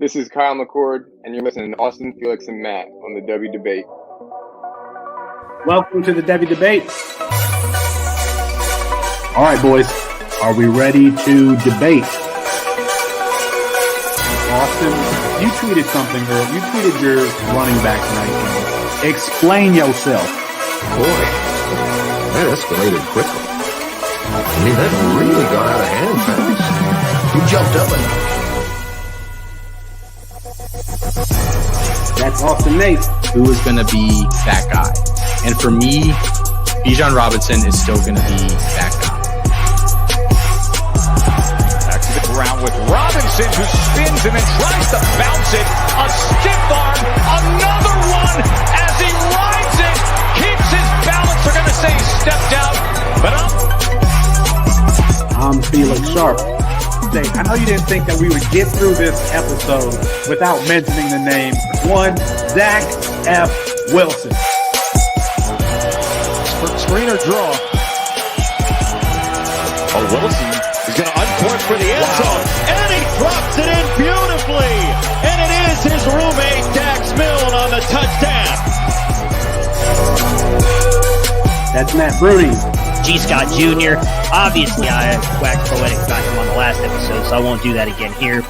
This is Kyle McCord, and you're listening to Austin, Felix, and Matt on the Devy Debate. Welcome to the Devy Debate. All right, boys, are we ready to debate? Austin, you tweeted something, girl. You tweeted your running back tonight. Explain yourself. Boy, that escalated quickly. I mean, that really got out of hand fast. You jumped up and... That's Austin Nate. Who is going to be that guy? And for me, Bijan Robinson is still going to be that guy. Back to the ground with Robinson, who spins and then tries to bounce it. A stiff arm, another one as he rides it, keeps his balance. They're going to say he stepped out, but I'm Felix Sharp. I know you didn't think that we would get through this episode without mentioning the name one Zach F. Wilson. Screener draw. Oh, Wilson is going to uncourt for the end zone, and he drops it in beautifully. And it is his roommate Dax Milne on the touchdown. That's Matt Bruning. G. Scott Jr. Obviously, I waxed poetic about him on the last episode, so I won't do that again here.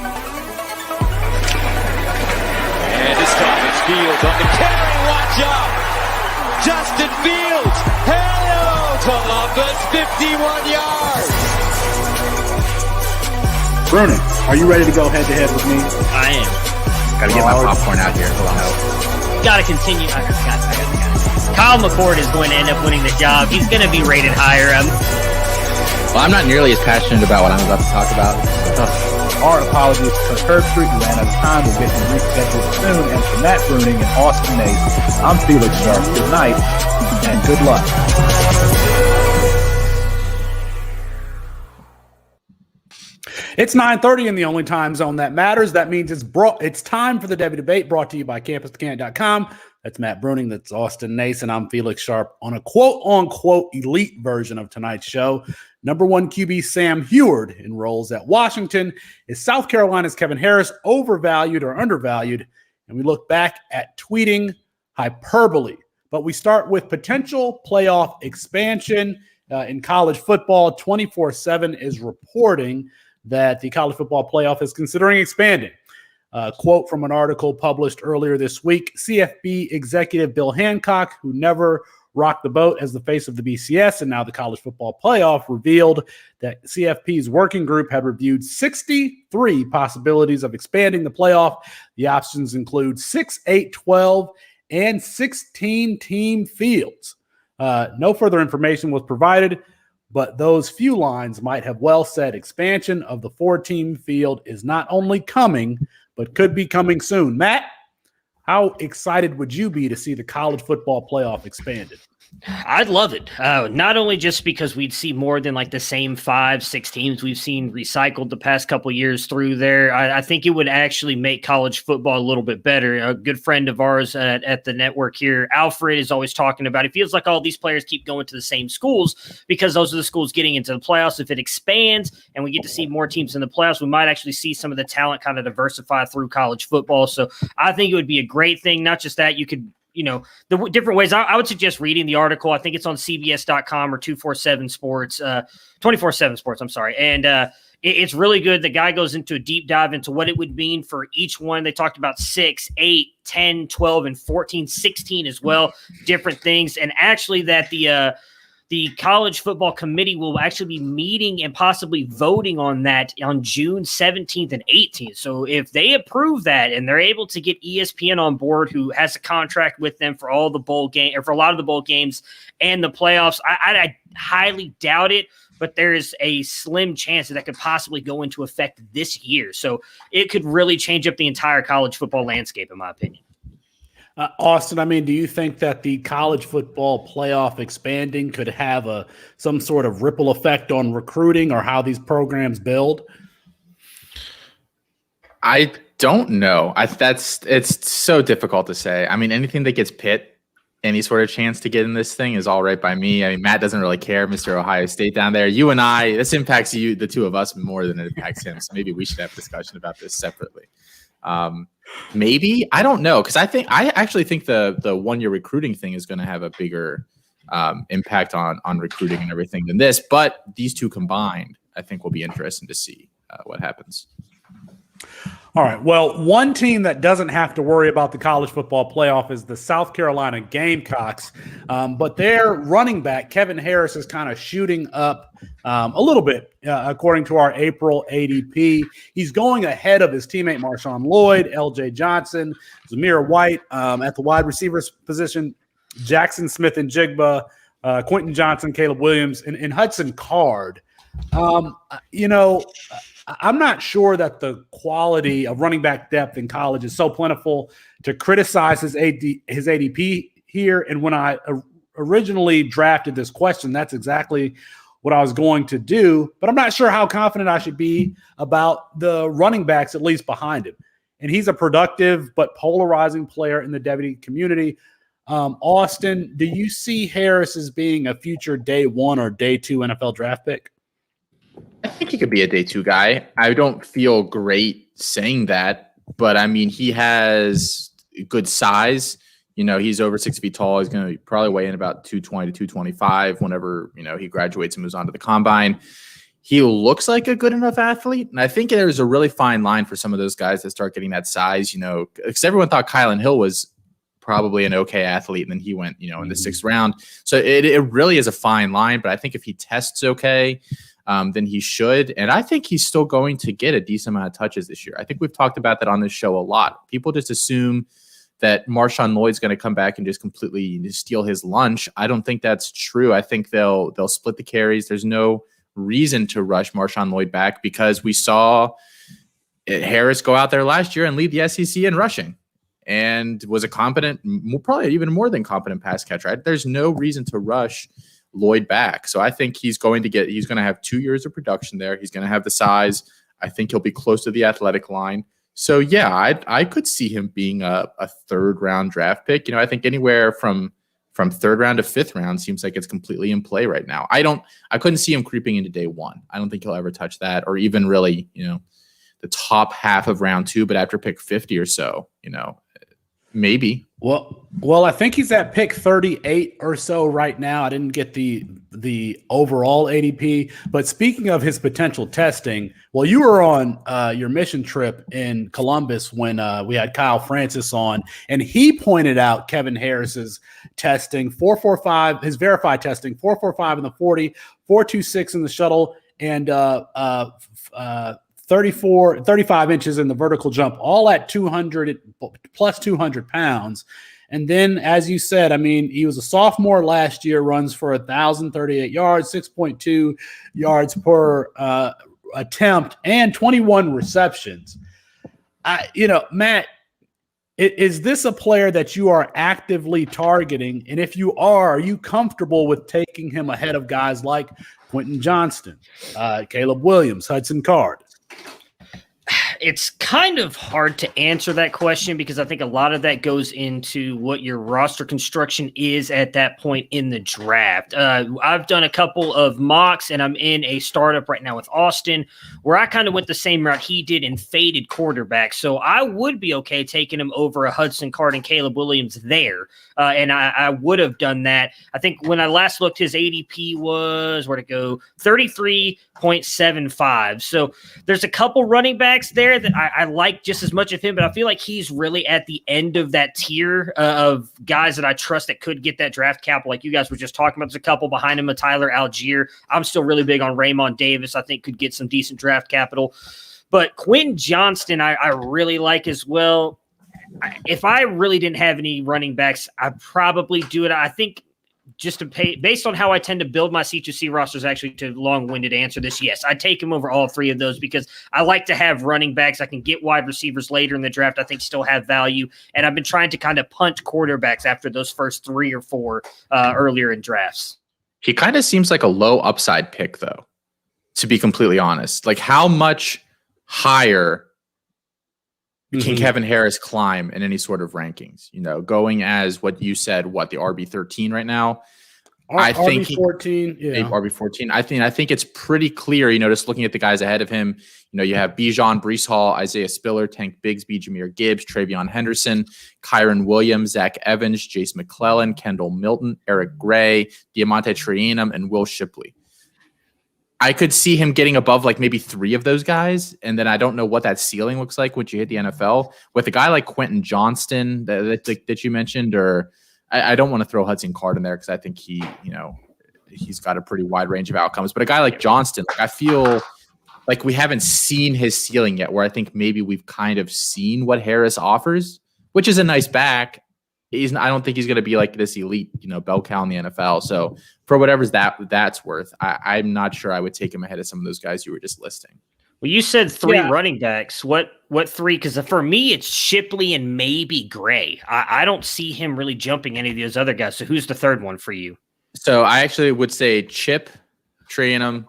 And this time it's Fields on the carry. Watch out! Justin Fields! Hello, Columbus! 51 yards! Bruning, are you ready to go head-to-head with me? I am. Got to get my popcorn out here. Hold on. Got to continue. I got it. Kyle McCord is going to end up winning the job. He's going to be rated higher. Well, I'm not nearly as passionate about what I'm about to talk about. Our apologies to Kirk Street. We ran out of time. We'll get him rescheduled soon. And for Matt Bruning and Austin Nate, I'm Felix Sharp. Good night and good luck. It's 9:30 in the only time zone that matters. That means it's time for the Devy Debate, brought to you by CampusToCan.com. That's Matt Bruning. That's Austin Nason. I'm Felix Sharp on a quote-unquote elite version of tonight's show. Number one QB Sam Heward enrolls at Washington. Is South Carolina's Kevin Harris overvalued or undervalued? And we look back at tweeting hyperbole. But we start with potential playoff expansion in college football. 24/7 is reporting that the college football playoff is considering expanding. Quote from an article published earlier this week, CFB executive Bill Hancock, who never rocked the boat as the face of the BCS and now the college football playoff, revealed that CFP's working group had reviewed 63 possibilities of expanding the playoff. The options include 6, 8, 12, and 16-team fields. No further information was provided, but those few lines might have well said expansion of the 4-team field is not only coming, but could be coming soon. Matt, how excited would you be to see the college football playoff expanded? I'd love it. Not only just because we'd see more than like the same 5-6 teams we've seen recycled the past couple years through there. I think it would actually make college football a little bit better. A good friend of ours at the network here, Alfred, is always talking about it. Feels like all these players keep going to the same schools because those are the schools getting into the playoffs. If it expands and we get to see more teams in the playoffs, we might actually see some of the talent kind of diversify through college football. So I think it would be a great thing. Not just that, you could, the different ways. I would suggest reading the article. I think it's on CBS.com or 247 Sports, 24/7 Sports. I'm sorry. And it's really good. The guy goes into a deep dive into what it would mean for each one. They talked about 6, 8, 10, 12, and 14, 16 as well. Different things. And actually that the college football committee will actually be meeting and possibly voting on that on June 17th and 18th. So if they approve that and they're able to get ESPN on board, who has a contract with them for all the bowl game or for a lot of the bowl games and the playoffs, I highly doubt it, but there is a slim chance that could possibly go into effect this year. So it could really change up the entire college football landscape, in my opinion. Austin, do you think that the college football playoff expanding could have some sort of ripple effect on recruiting or how these programs build? I don't know. It's so difficult to say. Anything that gets Pitt any sort of chance to get in this thing is all right by me. Matt doesn't really care, Mr. Ohio State down there. You and I, this impacts you, the two of us, more than it impacts him. So maybe we should have a discussion about this separately. Maybe, I don't know, because I actually think the 1 year recruiting thing is going to have a bigger impact on recruiting and everything than this. But these two combined, I think, will be interesting to see what happens. All right. Well, one team that doesn't have to worry about the college football playoff is the South Carolina Gamecocks. But their running back, Kevin Harris, is kind of shooting up a little bit, according to our April ADP. He's going ahead of his teammate Marshawn Lloyd, LJ Johnson, Zamir White at the wide receivers position, Jackson Smith and Jigba, Quentin Johnson, Caleb Williams, and Hudson Card. I'm not sure that the quality of running back depth in college is so plentiful to criticize his ADP here. And when I originally drafted this question, that's exactly what I was going to do. But I'm not sure how confident I should be about the running backs, at least behind him. And he's a productive but polarizing player in the Devy community. Austin, do you see Harris as being a future day 1 or day 2 NFL draft pick? I think he could be a day 2 guy. I don't feel great saying that, but I mean, he has good size. He's over 6 feet tall. He's going to probably weigh in about 220 to 225 whenever, he graduates and moves on to the combine. He looks like a good enough athlete. And I think there's a really fine line for some of those guys that start getting that size, because everyone thought Kylan Hill was probably an okay athlete. And then he went, in the 6th round. So it really is a fine line, but I think if he tests okay, then he should. And I think he's still going to get a decent amount of touches this year. I think we've talked about that on this show a lot. People just assume that Marshawn Lloyd's going to come back and just completely steal his lunch. I don't think that's true. I think they'll split the carries. There's no reason to rush Marshawn Lloyd back because we saw Harris go out there last year and lead the SEC in rushing and was a competent, probably even more than competent pass catcher. There's no reason to rush Lloyd back. So I think he's going to have 2 years of production there. He's going to have the size. I think he'll be close to the athletic line. So yeah, I could see him being a 3rd round draft pick. I think anywhere from 3rd round to 5th round seems like it's completely in play right now. I couldn't see him creeping into day 1. I don't think he'll ever touch that or even really, the top half of round 2, but after pick 50 or so, maybe. Well, I think he's at pick 38 or so right now. I didn't get the overall ADP, but speaking of his potential testing, well, you were on your mission trip in Columbus when we had Kyle Francis on, and he pointed out Kevin Harris's testing, 4.45, his verified testing, 4.45 in the 40, 4.26 in the shuttle, and 35 inches in the vertical jump, all at 200 plus 200 pounds. And then, as you said, I mean, he was a sophomore last year, runs for 1,038 yards, 6.2 yards per attempt, and 21 receptions. Matt, is this a player that you are actively targeting? And if you are you comfortable with taking him ahead of guys like Quentin Johnston, Caleb Williams, Hudson Card? It's kind of hard to answer that question because I think a lot of that goes into what your roster construction is at that point in the draft. I've done a couple of mocks and I'm in a startup right now with Austin where I kind of went the same route he did and faded quarterback. So I would be okay taking him over a Hudson Card and Caleb Williams there. And I would have done that. I think when I last looked, his ADP was, where'd it go? 33.75. So there's a couple running backs there that I like just as much of him, but I feel like he's really at the end of that tier of guys that I trust that could get that draft capital. Like you guys were just talking about, there's a couple behind him, Tyler Algier. I'm still really big on Raymond Davis. I think could get some decent draft capital. But Quentin Johnston, I really like as well. If I really didn't have any running backs, I'd probably do it. I think just to pay based on how I tend to build my C2C rosters, actually to long-winded answer this. Yes, I'd take him over all three of those because I like to have running backs. I can get wide receivers later in the draft. I think still have value. And I've been trying to kind of punt quarterbacks after those first 3 or 4 earlier in drafts. He kind of seems like a low upside pick though, to be completely honest. Like how much higher can Kevin Harris climb in any sort of rankings, going as what you said, the RB13 right now. I think RB14, yeah. RB14. I think it's pretty clear, just looking at the guys ahead of him. You have Bijan, Breece Hall, Isaiah Spiller, Tank Bigsby, Jahmyr Gibbs, Travion Henderson, Kyron Williams, Zach Evans, Jace McClellan, Kendall Milton, Eric Gray, Diamante Trianum, and Will Shipley. I could see him getting above like maybe 3 of those guys, and then I don't know what that ceiling looks like once you hit the NFL. With a guy like Quentin Johnston that you mentioned, or I don't want to throw Hudson Card in there because I think he's got a pretty wide range of outcomes. But a guy like Johnston, I feel like we haven't seen his ceiling yet, where I think maybe we've kind of seen what Harris offers, which is a nice back. I don't think he's going to be like this elite, bell cow in the NFL. So for whatever's that's worth, I'm not sure I would take him ahead of some of those guys you were just listing. Well, you said 3 running backs. What 3? Because for me, it's Shipley and maybe Gray. I don't see him really jumping any of those other guys. So who's the third one for you? So I actually would say Chip, Trayanum,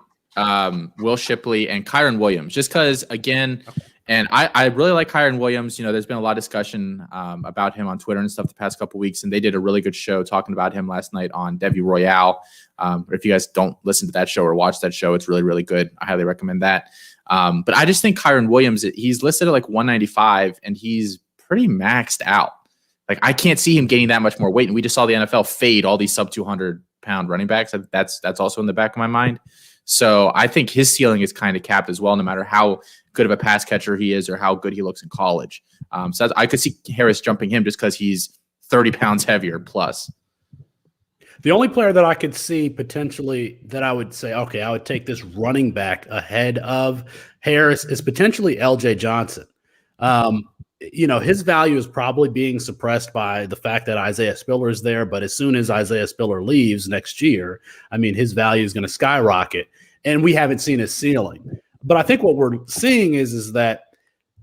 Will Shipley, and Kyron Williams. Just because, again, and I really like Kyron Williams. There's been a lot of discussion about him on Twitter and stuff the past couple of weeks, and they did a really good show talking about him last night on Devy Royale. If you guys don't listen to that show or watch that show, it's really, really good. I highly recommend that. But I just think Kyron Williams, he's listed at like 195, and he's pretty maxed out. Like, I can't see him gaining that much more weight. And we just saw the NFL fade all these sub 200-pound running backs. That's also in the back of my mind. So I think his ceiling is kind of capped as well, no matter how good of a pass catcher he is or how good he looks in college. So I could see Harris jumping him just because he's 30 pounds heavier plus. The only player that I could see potentially that I would say, okay, I would take this running back ahead of Harris is potentially LJ Johnson. His value is probably being suppressed by the fact that Isaiah Spiller is there. But as soon as Isaiah Spiller leaves next year, his value is going to skyrocket. And we haven't seen his ceiling. But I think what we're seeing is that,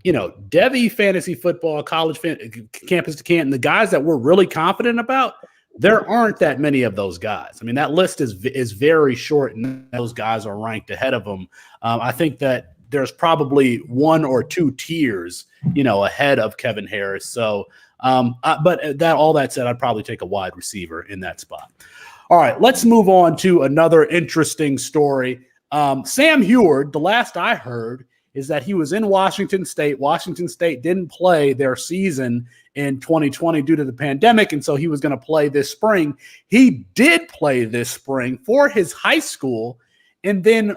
Devy fantasy football, campus to Canton, the guys that we're really confident about, there aren't that many of those guys. That list is very short, and those guys are ranked ahead of them. I think that there's probably 1 or 2 tiers, ahead of Kevin Harris. So, but all that said, I'd probably take a wide receiver in that spot. All right, let's move on to another interesting story. Sam Heward, the last I heard is that he was in Washington State. Washington State didn't play their season in 2020 due to the pandemic, and so he was going to play this spring. He did play this spring for his high school and then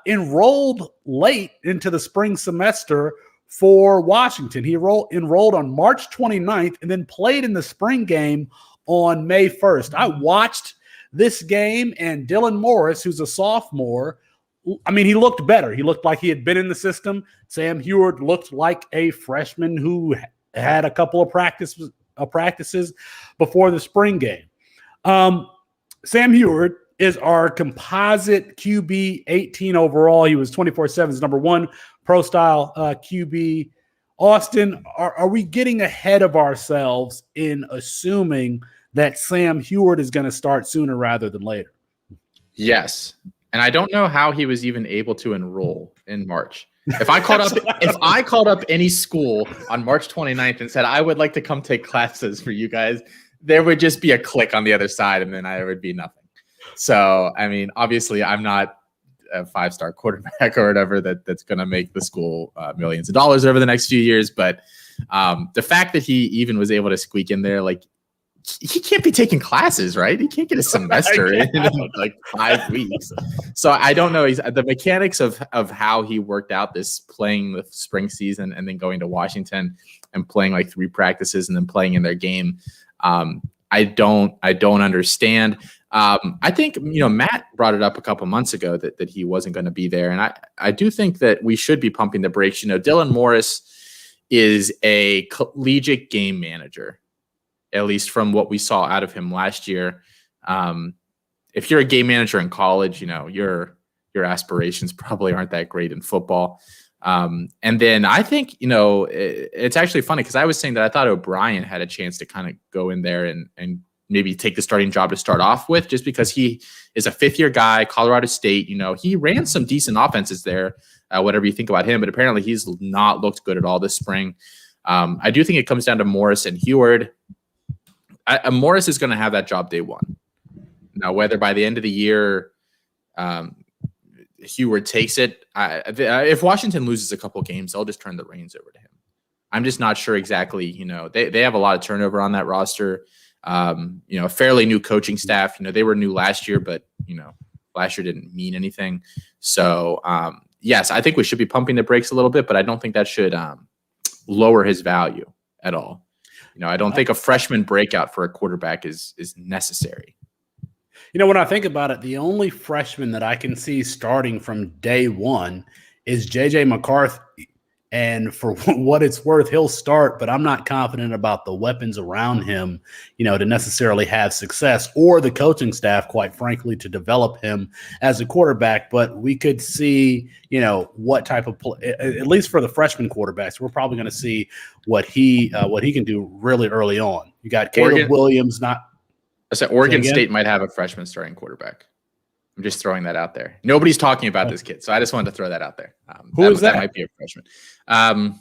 enrolled late into the spring semester for Washington. He enrolled on March 29th and then played in the spring game on May 1st. I watched this game, and Dylan Morris, who's a sophomore, he looked better. He looked like he had been in the system. Sam Heward looked like a freshman who had a couple of practices before the spring game. Sam Heward is our composite QB 18 overall. He was 24/7's number 1 pro style QB. Austin, are we getting ahead of ourselves in assuming that Sam Heward is going to start sooner rather than later? Yes. And I don't know how he was even able to enroll in March. If I called up any school on March 29th and said, I would like to come take classes for you guys, there would just be a click on the other side, and then there would be nothing. So, obviously I'm not a 5-star quarterback or whatever that's going to make the school millions of dollars over the next few years. But the fact that he even was able to squeak in there, like, he can't be taking classes, right? He can't get a semester in like 5 weeks. So I don't know. The mechanics of how he worked out this playing the spring season and then going to Washington and playing like 3 practices and then playing in their game. I don't understand. I think, Matt brought it up a couple months ago that he wasn't going to be there. And I do think that we should be pumping the brakes. Dylan Morris is a collegiate game manager, at least from what we saw out of him last year. If you're a game manager in college, your aspirations probably aren't that great in football. And then I think, it's actually funny because I was saying that I thought O'Brien had a chance to kind of go in there and maybe take the starting job to start off with, just because he is a 5th-year guy, Colorado State. He ran some decent offenses there, whatever you think about him, but apparently he's not looked good at all this spring. I do think it comes down to Morris and Heward. Morris is going to have that job day one. Now, whether by the end of the year, Heward takes it, if Washington loses a couple games, they'll just turn the reins over to him. I'm just not sure exactly. They have a lot of turnover on that roster. A fairly new coaching staff. They were new last year, but last year didn't mean anything. So yes, I think we should be pumping the brakes a little bit, but I don't think that should lower his value at all. I don't think a freshman breakout for a quarterback is necessary. When I think about it, the only freshman that I can see starting from day one is J.J. McCarthy. And for what it's worth, he'll start, but I'm not confident about the weapons around him, to necessarily have success, or the coaching staff, quite frankly, to develop him as a quarterback. But we could see, what type of play, at least for the freshman quarterbacks, we're probably going to see what he can do really early on. You got Caleb Williams. Oregon State might have a freshman starting quarterback. I'm just throwing that out there. Nobody's talking about this kid, so I just wanted to throw that out there. Who is that? That might be a freshman. I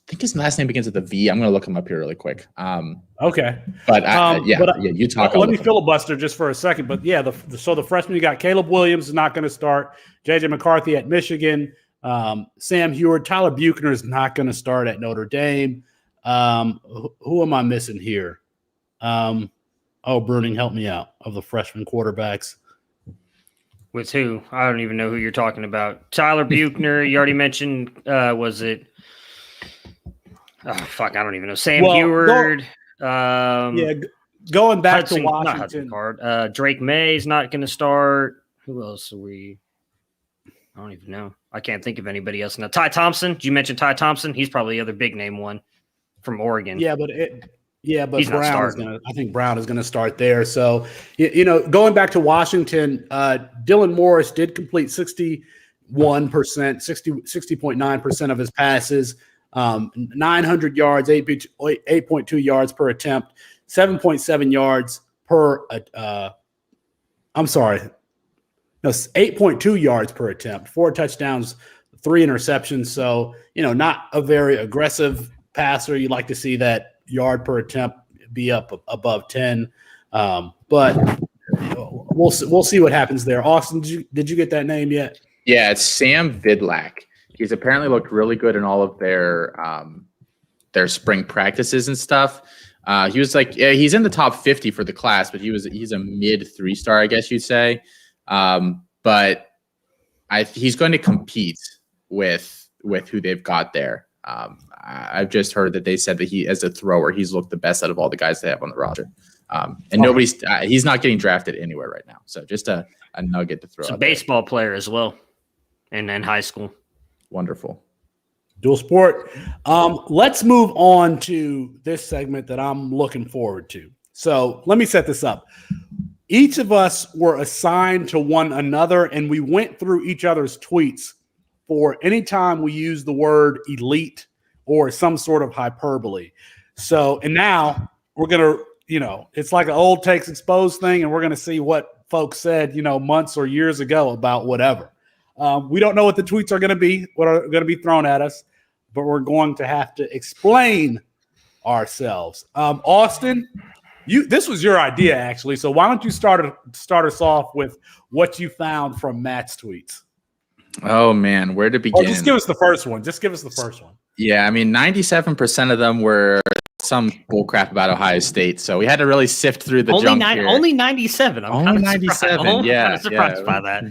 think his last name begins with a V. I'm going to look him up here really quick. Okay. But you talk. Let me filibuster just for a second. But yeah, so the freshman, you got Caleb Williams is not going to start. J.J. McCarthy at Michigan. Sam Heward. Tyler Buchner is not going to start at Notre Dame. Who am I missing here? Bruning, help me out, of the freshman quarterbacks. With who? I don't even know who you're talking about. Tyler Buchner, you already mentioned, was it? Oh, fuck, I don't even know. Sam Heward. Going back to Washington. Drake May's not going to start. Who else are we? I don't even know. I can't think of anybody else now. Ty Thompson. Did you mention Ty Thompson? He's probably the other big name one from Oregon. But I think Brown is going to start there. So, going back to Washington, Dylan Morris did complete 60.9% of his passes, 900 yards, 8.2 yards per attempt, 7.7 yards per 8.2 yards per attempt, 4 touchdowns, 3 interceptions. So, not a very aggressive passer. You like to see that yard per attempt be up above 10. But we'll see what happens there. Austin, did you get that name yet? Yeah, it's Sam Vidlak. He's apparently looked really good in all of their spring practices and stuff. He was he's in the top 50 for the class, but he's a mid 3-star, I guess you'd say. But he's going to compete with who they've got there. I've just heard that they said that he, as a thrower, he's looked the best out of all the guys they have on the roster. And he's not getting drafted anywhere right now. So just a nugget to throw out. He's a baseball player as well, and in high school. Wonderful. Dual sport. Let's move on to this segment that I'm looking forward to. So let me set this up. Each of us were assigned to one another, and we went through each other's tweets for any time we use the word elite or some sort of hyperbole. So, and now we're going to, it's like an old takes exposed thing, and we're going to see what folks said, months or years ago about whatever. We don't know what the tweets are going to be, what are going to be thrown at us, but we're going to have to explain ourselves. Austin, this was your idea, actually. So why don't you start us off with what you found from Matt's tweets? Oh, man, where to begin? Just give us the first one. Yeah, I mean, 97% of them were some bullcrap about Ohio State. So we had to really sift through the junk here. Only 97. I'm only 97. Kind of surprised by that.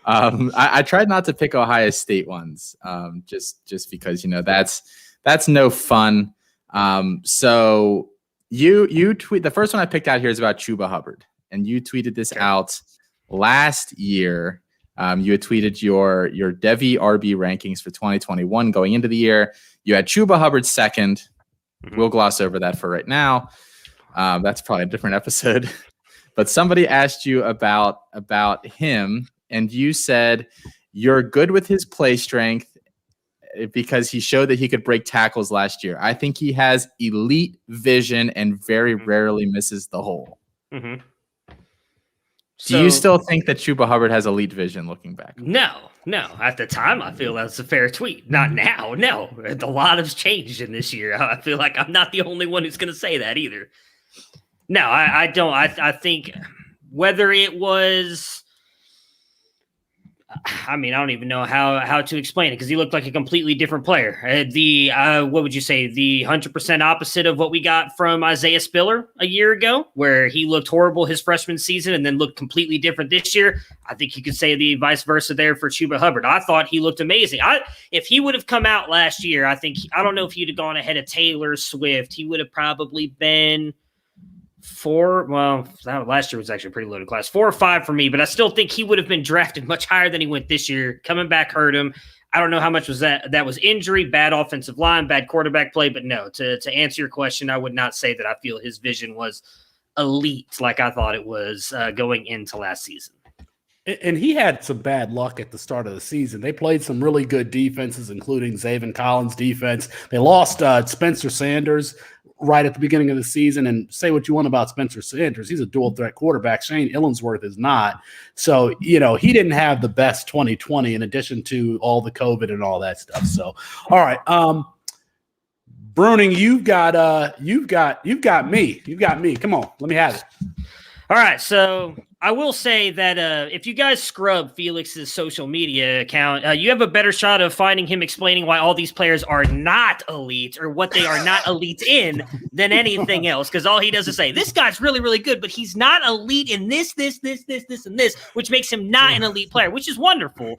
I tried not to pick Ohio State ones, just because that's no fun. So you tweet, the first one I picked out here is about Chuba Hubbard, and you tweeted this out last year. You had tweeted your Devy RB rankings for 2021 going into the year. You had Chuba Hubbard second. Mm-hmm. We'll gloss over that for right now. That's probably a different episode. But somebody asked you about him, and you said you're good with his play strength because he showed that he could break tackles last year. I think he has elite vision and very rarely misses the hole. Mm-hmm. Do you still think that Chuba Hubbard has elite vision looking back? No. At the time, I feel that's a fair tweet. Not now. No. A lot has changed in this year. I feel like I'm not the only one who's going to say that either. No, I don't. I think whether it was, I mean, I don't even know how to explain it because he looked like a completely different player. What would you say? The 100% opposite of what we got from Isaiah Spiller a year ago, where he looked horrible his freshman season and then looked completely different this year. I think you could say the vice versa there for Chuba Hubbard. I thought he looked amazing. If he would have come out last year, I don't know if he'd have gone ahead of Taylor Swift. He would have probably been last year was actually a pretty loaded class. 4 or 5 for me, but I still think he would have been drafted much higher than he went this year. Coming back hurt him. I don't know how much was that. That was injury, bad offensive line, bad quarterback play. But no, to answer your question, I would not say that I feel his vision was elite like I thought it was going into last season. And he had some bad luck at the start of the season. They played some really good defenses, including Zaven Collins' defense. They lost Spencer Sanders right at the beginning of the season. And say what you want about Spencer Sanders, he's a dual threat quarterback. Shane Illingsworth is not. So, he didn't have the best 2020 in addition to all the COVID and all that stuff. So, all right. Bruning, you've got me. You've got me. Come on, let me have it. All right, so I will say that if you guys scrub Felix's social media account, you have a better shot of finding him explaining why all these players are not elite or what they are not elite in than anything else. Because all he does is say, this guy's really, really good, but he's not elite in this, and this, which makes him not an elite player, which is wonderful.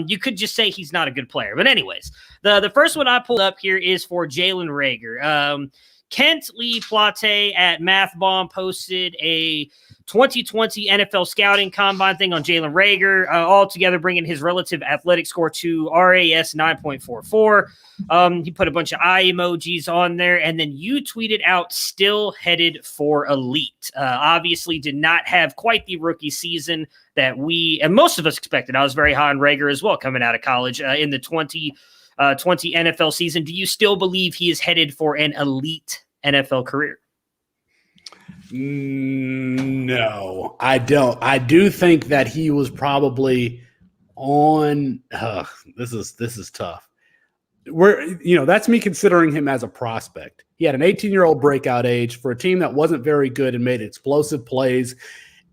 You could just say he's not a good player. But anyways, the first one I pulled up here is for Jalen Reagor. Kent Lee Plate at Math Bomb posted a 2020 NFL scouting combine thing on Jalen Reagor, altogether bringing his relative athletic score to RAS 9.44. He put a bunch of eye emojis on there, and then you tweeted out still headed for elite. Obviously did not have quite the rookie season that we and most of us expected. I was very high on Reagor as well coming out of college in the 2020 NFL season. Do you still believe he is headed for an elite NFL career? No, I don't. I do think that he was probably on. This is tough. That's me considering him as a prospect. He had an 18-year-old breakout age for a team that wasn't very good and made explosive plays.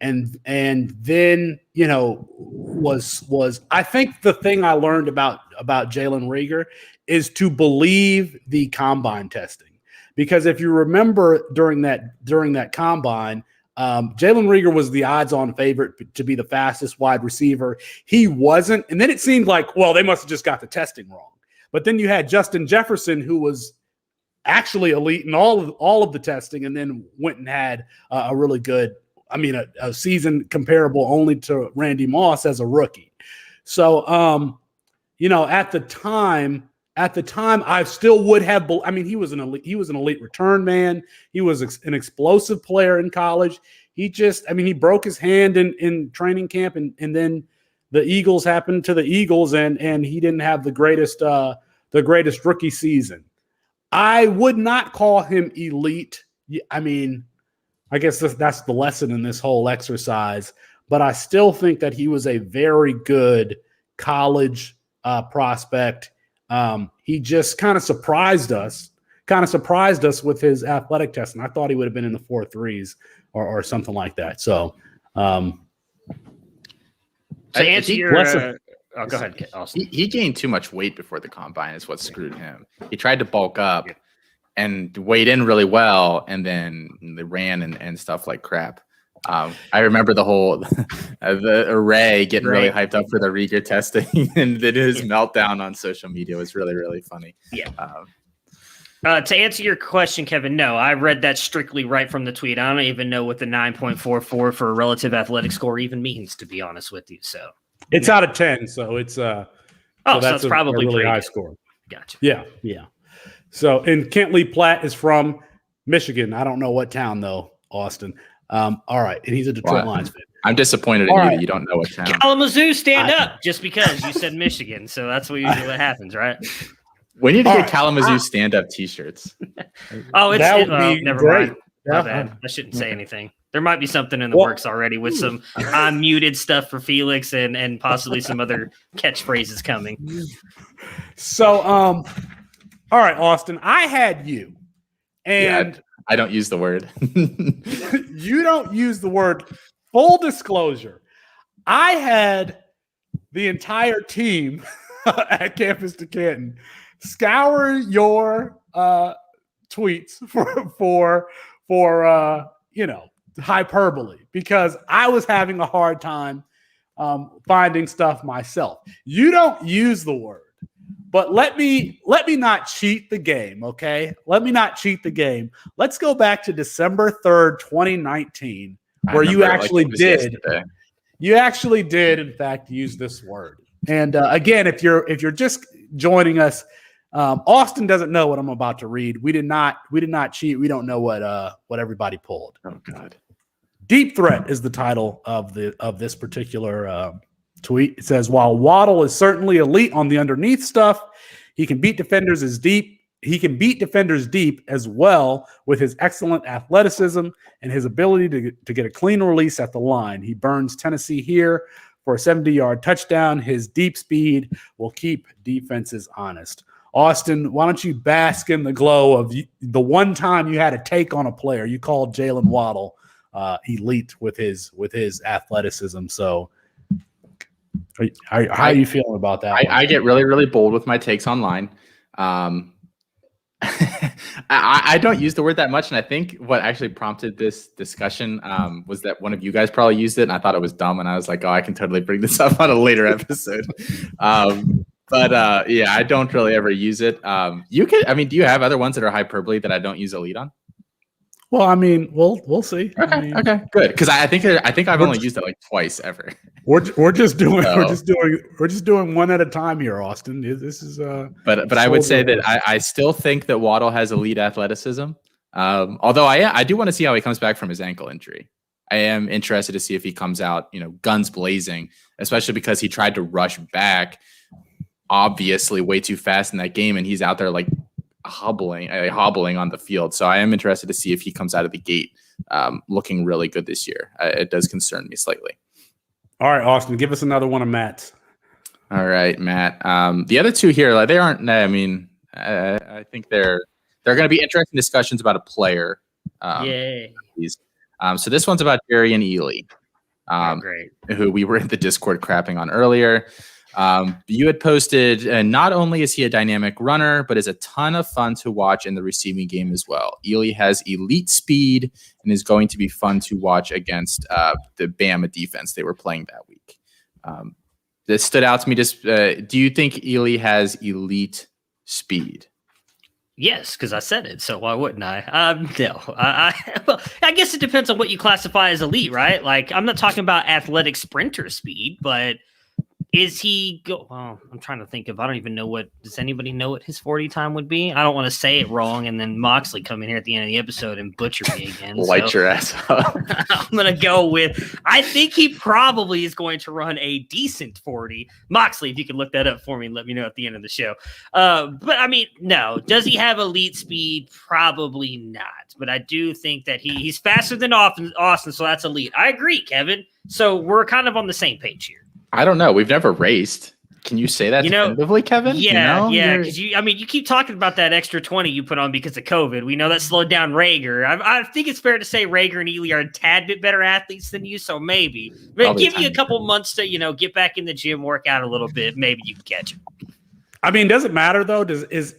And then, was I think the thing I learned about Jalen Reagor is to believe the combine testing. Because if you remember during that combine, Jalen Reagor was the odds-on favorite to be the fastest wide receiver. He wasn't, and then it seemed like, well, they must have just got the testing wrong. But then you had Justin Jefferson, who was actually elite in all of the testing, and then went and had a really good, a season comparable only to Randy Moss as a rookie. So, at the time, I still would have. He was an elite return man. He was an explosive player in college. He just, he broke his hand in training camp, and then the Eagles happened to the Eagles, and he didn't have the greatest rookie season. I would not call him elite. I guess that's the lesson in this whole exercise. But I still think that he was a very good college prospect. He just kind of surprised us with his athletic testing. I thought he would have been in the 4.3s or something like that. So, to answer your, go ahead, Austin. He gained too much weight before the combine is what screwed him. He tried to bulk up and weighed in really well, and then they ran and stuff like crap. I remember the whole the array getting really hyped up for the Reagor testing, and then his meltdown on social media was really, really funny. Yeah. To answer your question, Kevin, no, I read that strictly right from the tweet. I don't even know what the 9.44 for a relative athletic score even means, to be honest with you. So it's out of 10, so it's so that's probably a really high good score. Gotcha. Yeah. So, and Kent Lee Platt is from Michigan. I don't know what town though, Austin. All right, and he's a Detroit Lions fan. I'm disappointed in you that you don't know what town. Kalamazoo, stand up just because you said Michigan. So that's what usually happens, right? We need to get Kalamazoo stand-up T-shirts. That would be never great. mind. My bad. I shouldn't say anything. There might be something in the works already with some unmuted stuff for Felix and possibly some other catchphrases coming. So, all right, Austin, I had you, and I don't use the word. You don't use the word full disclosure, I had the entire team at Campus to Canton scour your tweets for hyperbole, because I was having a hard time finding stuff myself. You don't use the word, but let me not cheat the game, okay? Let me not cheat the game. Let's go back to December 3rd, 2019, where you actually did. You actually did, in fact, use this word. And again, if you're just joining us, Austin doesn't know what I'm about to read. We did not cheat. We don't know what everybody pulled. Oh God. Deep threat is the title of this particular tweet. It says, while Waddle is certainly elite on the underneath stuff, he can beat defenders deep as well with his excellent athleticism and his ability to get a clean release at the line. He burns Tennessee here for a 70-yard touchdown. His deep speed will keep defenses honest. Austin, why don't you bask in the glow of the one time you had a take on a player? You called Jalen Waddle elite with his athleticism. So how are you feeling about that? I get really, really bold with my takes online. I don't use the word that much, and I think what actually prompted this discussion was that one of you guys probably used it, and I thought it was dumb, and I was like, oh, I can totally bring this up on a later episode. But I don't really ever use it. Do you have other ones that are hyperbole that I don't use elite on? Well, I mean, we'll see. Okay, good. Because I think I've only used it like twice ever. We're just doing one at a time here, Austin. This is But I would say that I still think that Waddle has elite athleticism. Although I do want to see how he comes back from his ankle injury. I am interested to see if he comes out, guns blazing, especially because he tried to rush back, obviously way too fast in that game, and he's out there like hobbling on the field. So I am interested to see if he comes out of the gate looking really good this year. It does concern me slightly. All right, Austin, give us another one of Matt's. All right, Matt. The other two here, they aren't. I mean, I think they're going to be interesting discussions about a player. Yay! So this one's about Jerry and Ely, Great. who we were in the Discord crapping on earlier. You had posted, not only is he a dynamic runner, but is a ton of fun to watch in the receiving game as well. Ely has elite speed and is going to be fun to watch against the Bama defense they were playing that week. This stood out to me. Do you think Ely has elite speed? Yes, because I said it, so why wouldn't I? No. I guess it depends on what you classify as elite, right? Like, I'm not talking about athletic sprinter speed, but is he well, I'm trying to think of, I don't even know does anybody know what his 40 time would be? I don't want to say it wrong and then Moxley come in here at the end of the episode and butcher me again. Light your ass up. I'm going to go with, I think he probably is going to run a decent 40. Moxley, if you could look that up for me and let me know at the end of the show. But I mean, no. Does he have elite speed? Probably not. But I do think that he's faster than Austin, so that's elite. I agree, Kevin. So we're kind of on the same page here. I don't know. We've never raced. Can you say that definitively, Kevin? Yeah, because you keep talking about that extra 20 you put on because of COVID. We know that slowed down Rager. I think it's fair to say Rager and Ely are a tad bit better athletes than you, so maybe. Give you a couple months to, get back in the gym, work out a little bit. Maybe you can catch him. I mean, does it matter though? Is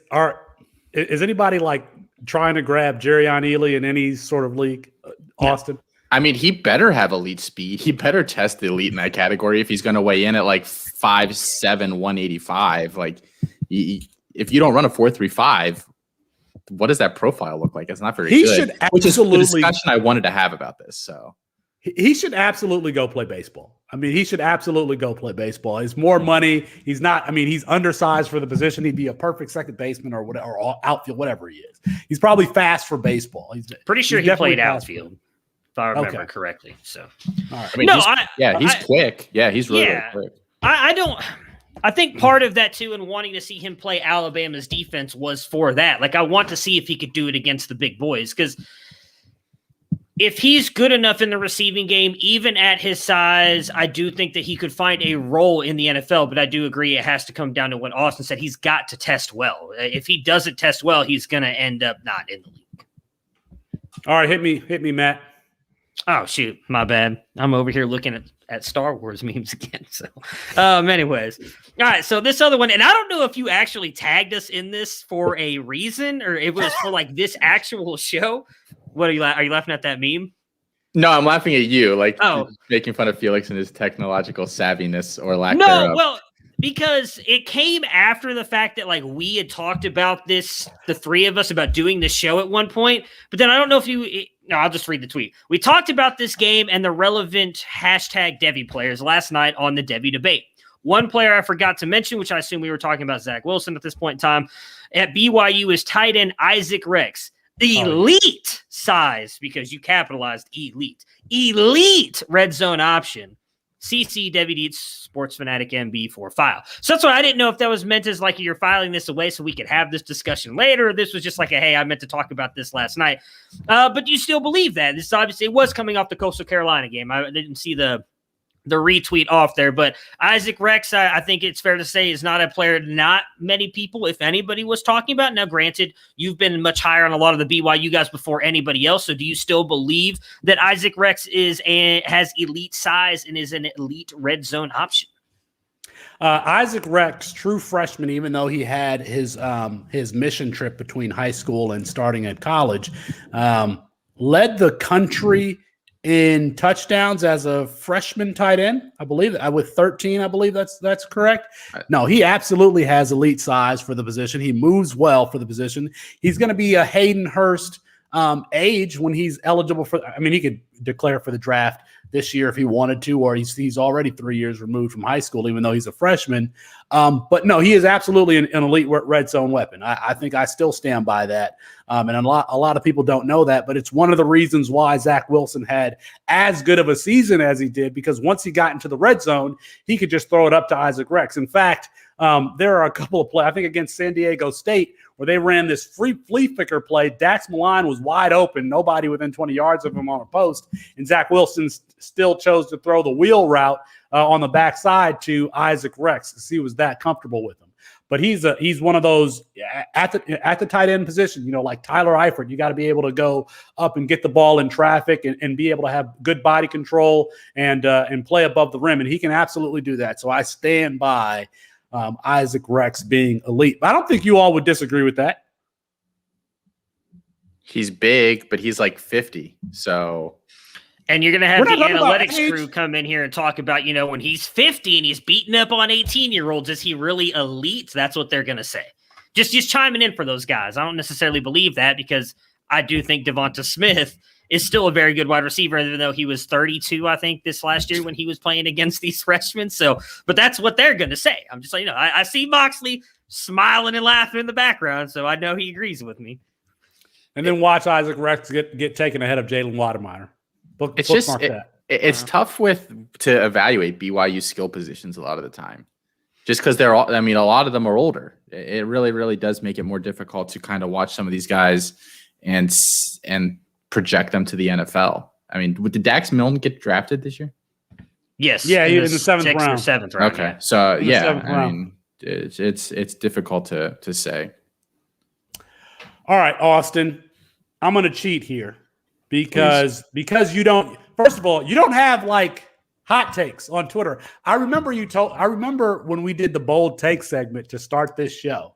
anybody like trying to grab Jerrion Ely in any sort of league, Austin? I mean, he better have elite speed. He better test the elite in that category if he's going to weigh in at like 5'7", 185. Like, if you don't run a 4.35, what does that profile look like? It's not very good. Which is the discussion I wanted to have about this. So he should absolutely go play baseball. I mean, he should absolutely go play baseball. He's more money. He's not. I mean, he's undersized for the position. He'd be a perfect second baseman or whatever, or outfield, whatever he is. He's probably fast for baseball. He's pretty sure he played outfield. If I remember correctly. So, all right. I mean, he's quick. Yeah, he's really quick. I think part of that too, and wanting to see him play Alabama's defense was for that. Like, I want to see if he could do it against the big boys, because if he's good enough in the receiving game, even at his size, I do think that he could find a role in the NFL. But I do agree it has to come down to what Austin said. He's got to test well. If he doesn't test well, he's going to end up not in the league. All right, hit me, Matt. Oh, shoot. My bad. I'm over here looking at Star Wars memes again. So, anyways. All right. So, this other one, and I don't know if you actually tagged us in this for a reason or it was for like this actual show. What are you laughing at that meme? No, I'm laughing at you, like making fun of Felix and his technological savviness or lack thereof. Well, because it came after the fact that like we had talked about this, the three of us, about doing this show at one point. But then I don't know if I'll just read the tweet. We talked about this game and the relevant hashtag Devy players last night on the Devy debate. One player I forgot to mention, which I assume we were talking about Zach Wilson at this point in time, at BYU is tight end Isaac Rex. Elite size, because you capitalized elite red zone option. CC Devy Sports Fanatic MB for file. So that's why I didn't know if that was meant as like you're filing this away so we could have this discussion later. Or this was just like hey, I meant to talk about this last night. But you still believe that this obviously it was coming off the Coastal Carolina game. I didn't see the retweet off there, but Isaac Rex, I think it's fair to say, is not a player not many people, if anybody, was talking about. Now, granted, you've been much higher on a lot of the BYU guys before anybody else, so do you still believe that Isaac Rex has elite size and is an elite red zone option? Isaac Rex, true freshman, even though he had his mission trip between high school and starting at college, led the country in touchdowns as a freshman tight end, I believe, with 13. I believe that's correct. No, he absolutely has elite size for the position. He moves well for the position. He's going to be a Hayden Hurst age when he's eligible for. I mean, he could declare for the draft this year if he wanted to, or he's already 3 years removed from high school, even though he's a freshman. But no, he is absolutely an elite red zone weapon. I think I still stand by that. And a lot of people don't know that, but it's one of the reasons why Zach Wilson had as good of a season as he did, because once he got into the red zone, he could just throw it up to Isaac Rex. In fact, there are a couple of plays, I think against San Diego State, where they ran this flea flicker play. Dax Milan was wide open, nobody within 20 yards of him on a post, and Zach Wilson still chose to throw the wheel route on the backside to Isaac Rex because he was that comfortable with him. But he's one of those at the tight end position, like Tyler Eifert. You got to be able to go up and get the ball in traffic and be able to have good body control and play above the rim, and he can absolutely do that. So I stand by Isaac Rex being elite. But I don't think you all would disagree with that. He's big, but he's like 50. So, and you're going to have the analytics crew come in here and talk about, when he's 50 and he's beating up on 18-year-olds, is he really elite? That's what they're going to say. Just chiming in for those guys. I don't necessarily believe that, because I do think Devonta Smith is still a very good wide receiver, even though he was 32, I think, this last year when he was playing against these freshmen. So, but that's what they're going to say. I'm just like, I see Moxley smiling and laughing in the background, so I know he agrees with me. And then watch Isaac Rex get taken ahead of Jalen Watermeyer. It's tough to evaluate BYU skill positions a lot of the time, just because a lot of them are older. It really, really does make it more difficult to kind of watch some of these guys and project them to the NFL. I mean, did Dax Milne get drafted this year? Yes. Yeah, he was in the seventh round. Okay, so yeah, I mean, it's difficult to say. All right, Austin, I'm going to cheat here because you don't. First of all, you don't have like hot takes on Twitter. I remember when we did the bold take segment to start this show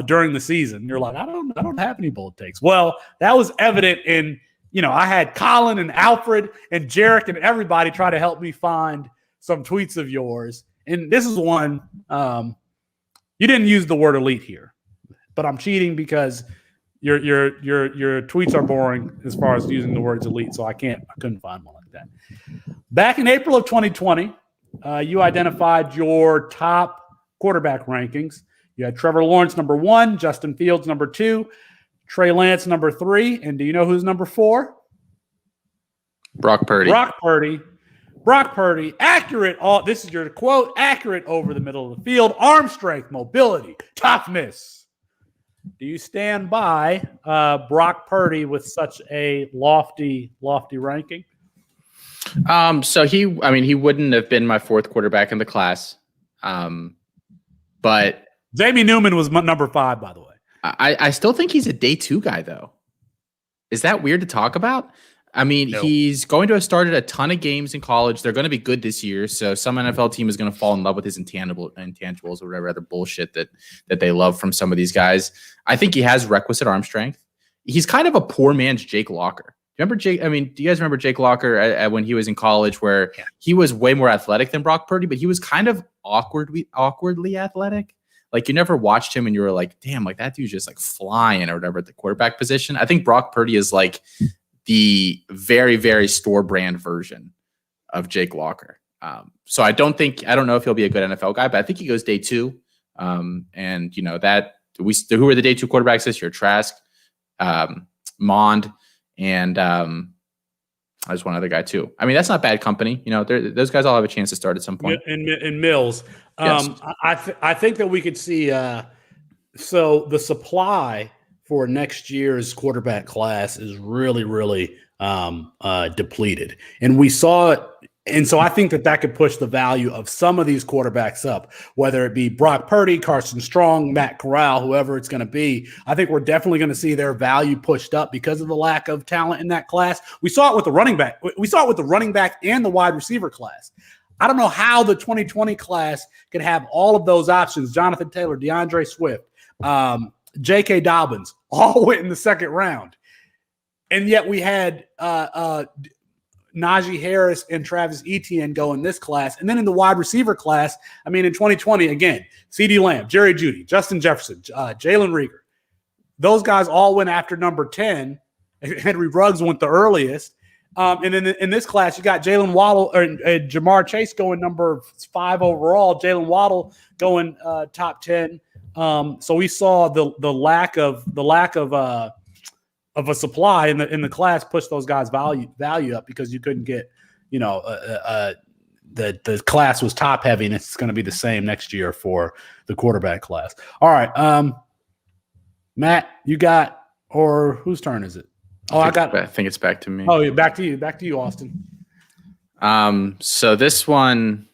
during the season. You're like, I don't have any bold takes. Well, that was evident in, I had Colin and Alfred and Jarek and everybody try to help me find some tweets of yours. And this is one, you didn't use the word elite here, but I'm cheating because your tweets are boring as far as using the words elite. So I couldn't find one like that. Back in April of 2020, you identified your top quarterback rankings. You had Trevor Lawrence number 1, Justin Fields number 2, Trey Lance number 3, and do you know who's number 4? Brock Purdy. Brock Purdy, accurate. This is your quote: accurate over the middle of the field, arm strength, mobility, toughness. Do you stand by Brock Purdy with such a lofty ranking? So he wouldn't have been my 4th quarterback in the class, but Jamie Newman was number 5, by the way. I still think he's a day 2 guy, though. Is that weird to talk about? I mean, No. he's going to have started a ton of games in college. They're going to be good this year. So some NFL team is going to fall in love with his intangibles or whatever other bullshit that they love from some of these guys. I think he has requisite arm strength. He's kind of a poor man's Jake Locker. Remember Jake? I mean, do you guys remember Jake Locker when he was in college, where he was way more athletic than Brock Purdy, but he was kind of awkwardly athletic? Like, you never watched him and you were like, damn, like that dude's just like flying or whatever at the quarterback position. I think Brock Purdy is like the very, very store brand version of Jake Locker. So I don't know if he'll be a good NFL guy, but I think he goes day 2. And you know who were the day 2 quarterbacks this year? Trask, Mond, and there's one other guy too. I mean, that's not bad company. You know, those guys all have a chance to start at some point. In Mills, Yes. I think that we could see. So the supply for next year's quarterback class is really, really depleted, and we saw it. And so I think that could push the value of some of these quarterbacks up, whether it be Brock Purdy, Carson Strong, Matt Corral, whoever it's going to be. I think we're definitely going to see their value pushed up because of the lack of talent in that class. We saw it with the running back. We saw it with the running back and the wide receiver class. I don't know how the 2020 class could have all of those options. Jonathan Taylor, DeAndre Swift, J.K. Dobbins, all went in the second round. And yet we had Najee Harris and Travis Etienne go in this class. And then in the wide receiver class, I mean, in 2020, again, CeeDee Lamb, Jerry Jeudy, Justin Jefferson, Jalen Reagor. Those guys all went after number 10. Henry Ruggs went the earliest. And then in this class, you got Jalen Waddle or Jamar Chase going number 5 overall, Jalen Waddle going top 10. So we saw the lack of a supply in the class push those guys value up because you couldn't get, the class was top heavy, and it's going to be the same next year for the quarterback class. All right, Matt, you got, or whose turn is it? Oh, I think it's back to me. Oh, yeah, back to you, Austin. So this one's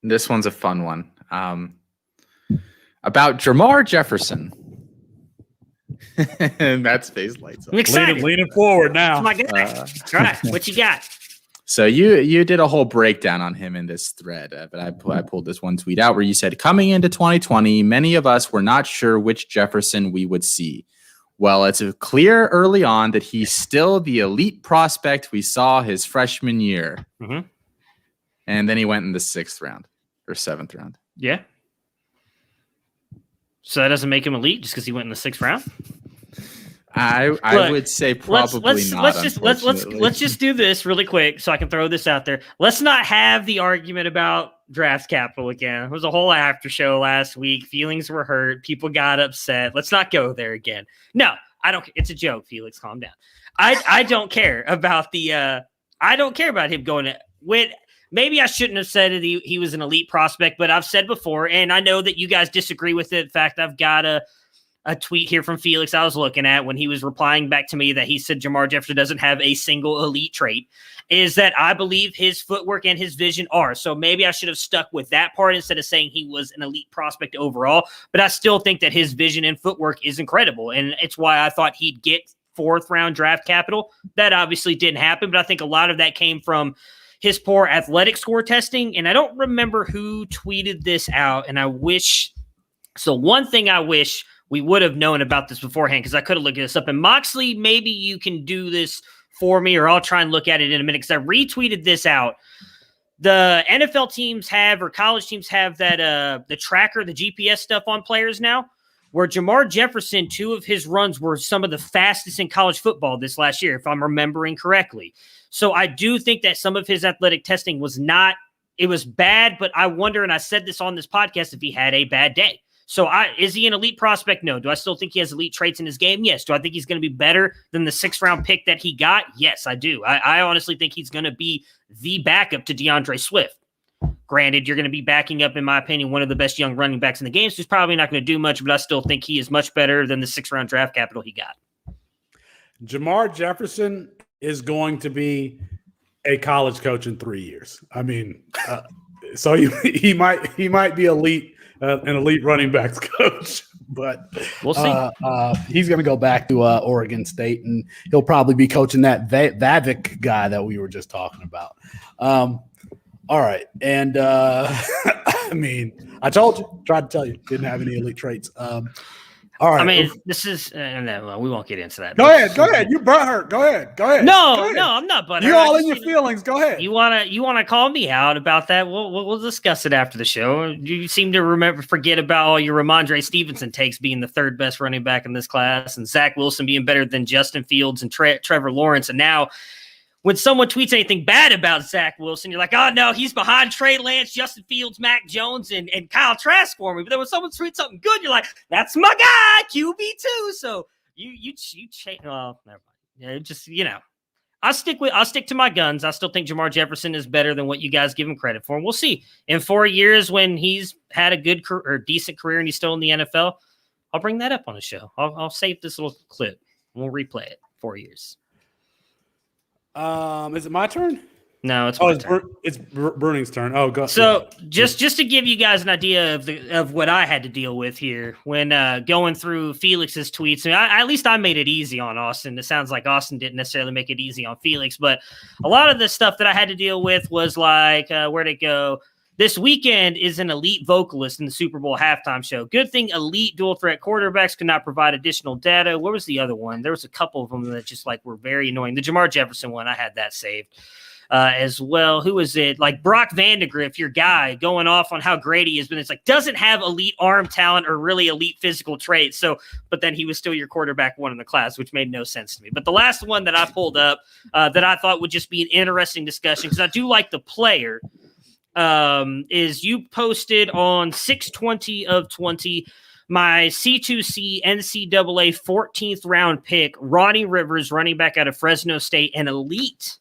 a fun one. About Jamar Jefferson. And Matt's face lights up. I'm excited. Leaning forward now. Oh my God. All right, what you got? So you did a whole breakdown on him in this thread, but I pulled this one tweet out where you said, coming into 2020, many of us were not sure which Jefferson we would see. Well, it's clear early on that he's still the elite prospect we saw his freshman year. Mm-hmm. And then he went in the 6th round or 7th round. Yeah. So that doesn't make him elite just because he went in the 6th round? I would say probably not. Let's just do this really quick so I can throw this out there. Let's not have the argument about draft capital again. It was a whole after show last week. Feelings were hurt. People got upset. Let's not go there again. No, I don't. It's a joke, Felix. Calm down. I don't care about I don't care about him going with. Maybe I shouldn't have said that he was an elite prospect, but I've said before, and I know that you guys disagree with it. In fact, I've got a tweet here from Felix I was looking at when he was replying back to me that he said Jamar Jefferson doesn't have a single elite trait, is that I believe his footwork and his vision are. So maybe I should have stuck with that part instead of saying he was an elite prospect overall, but I still think that his vision and footwork is incredible, and it's why I thought he'd get 4th round draft capital. That obviously didn't happen, but I think a lot of that came from his poor athletic score testing, and I don't remember who tweeted this out, and I wish – so one thing I wish – we would have known about this beforehand because I could have looked this up. And Moxley, maybe you can do this for me, or I'll try and look at it in a minute because I retweeted this out. The NFL teams have, or college teams have that the tracker, the GPS stuff on players now, where Jamar Jefferson, 2 of his runs were some of the fastest in college football this last year, if I'm remembering correctly. So I do think that some of his athletic testing was not, it was bad, but I wonder, and I said this on this podcast, if he had a bad day. So is he an elite prospect? No. Do I still think he has elite traits in his game? Yes. Do I think he's going to be better than the 6th round pick that he got? Yes, I do. I honestly think he's going to be the backup to DeAndre Swift. Granted, you're going to be backing up, in my opinion, one of the best young running backs in the game. So he's probably not going to do much, but I still think he is much better than the 6th round draft capital he got. Jamar Jefferson is going to be a college coach in 3 years. I mean, so he might be elite an elite running backs coach. But We'll see. He's going to go back to Oregon State, and he'll probably be coaching that Vavik guy that we were just talking about. All right. And I mean, I told you, tried to tell you, didn't have any elite traits. All right. I mean, this is no, we won't get into that. Go ahead. You butthurt. Go ahead. No, I'm not butthurt. You're all in your feelings. Go ahead. You wanna call me out about that? We'll discuss it after the show. You seem to forget about all your Ramondre Stevenson takes being the third best running back in this class, and Zach Wilson being better than Justin Fields and Trevor Lawrence, and now. When someone tweets anything bad about Zach Wilson, you're like, oh, no, he's behind Trey Lance, Justin Fields, Mac Jones, and Kyle Trask for me. But then when someone tweets something good, you're like, that's my guy, QB2. So you change. Well, never mind. Yeah, I'll stick to my guns. I still think Jamar Jefferson is better than what you guys give him credit for. And we'll see. In 4 years, when he's had a good or decent career and he's still in the NFL, I'll bring that up on the show. I'll save this little clip. We'll replay it. 4 years. Is it my turn? No, it's my turn. It's Bruning's turn. Oh, go. So just to give you guys an idea of what I had to deal with here when going through Felix's tweets. I mean, at least I made it easy on Austin. It sounds like Austin didn't necessarily make it easy on Felix, but a lot of the stuff that I had to deal with was like, where'd it go? This weekend is an elite vocalist in the Super Bowl halftime show. Good thing elite dual threat quarterbacks could not provide additional data. What was the other one? There was a couple of them that just like were very annoying. The Jamar Jefferson one, I had that saved as well. Who was it? Like Brock Vandegrift, your guy, going off on how great he is, but it's like doesn't have elite arm talent or really elite physical traits. So, but then he was still your quarterback one in the class, which made no sense to me. But the last one that I pulled up that I thought would just be an interesting discussion because I do like the player. Is you posted on 6/20 of 20 my C2C NCAA 14th round pick, Ronnie Rivers, running back out of Fresno State, an elite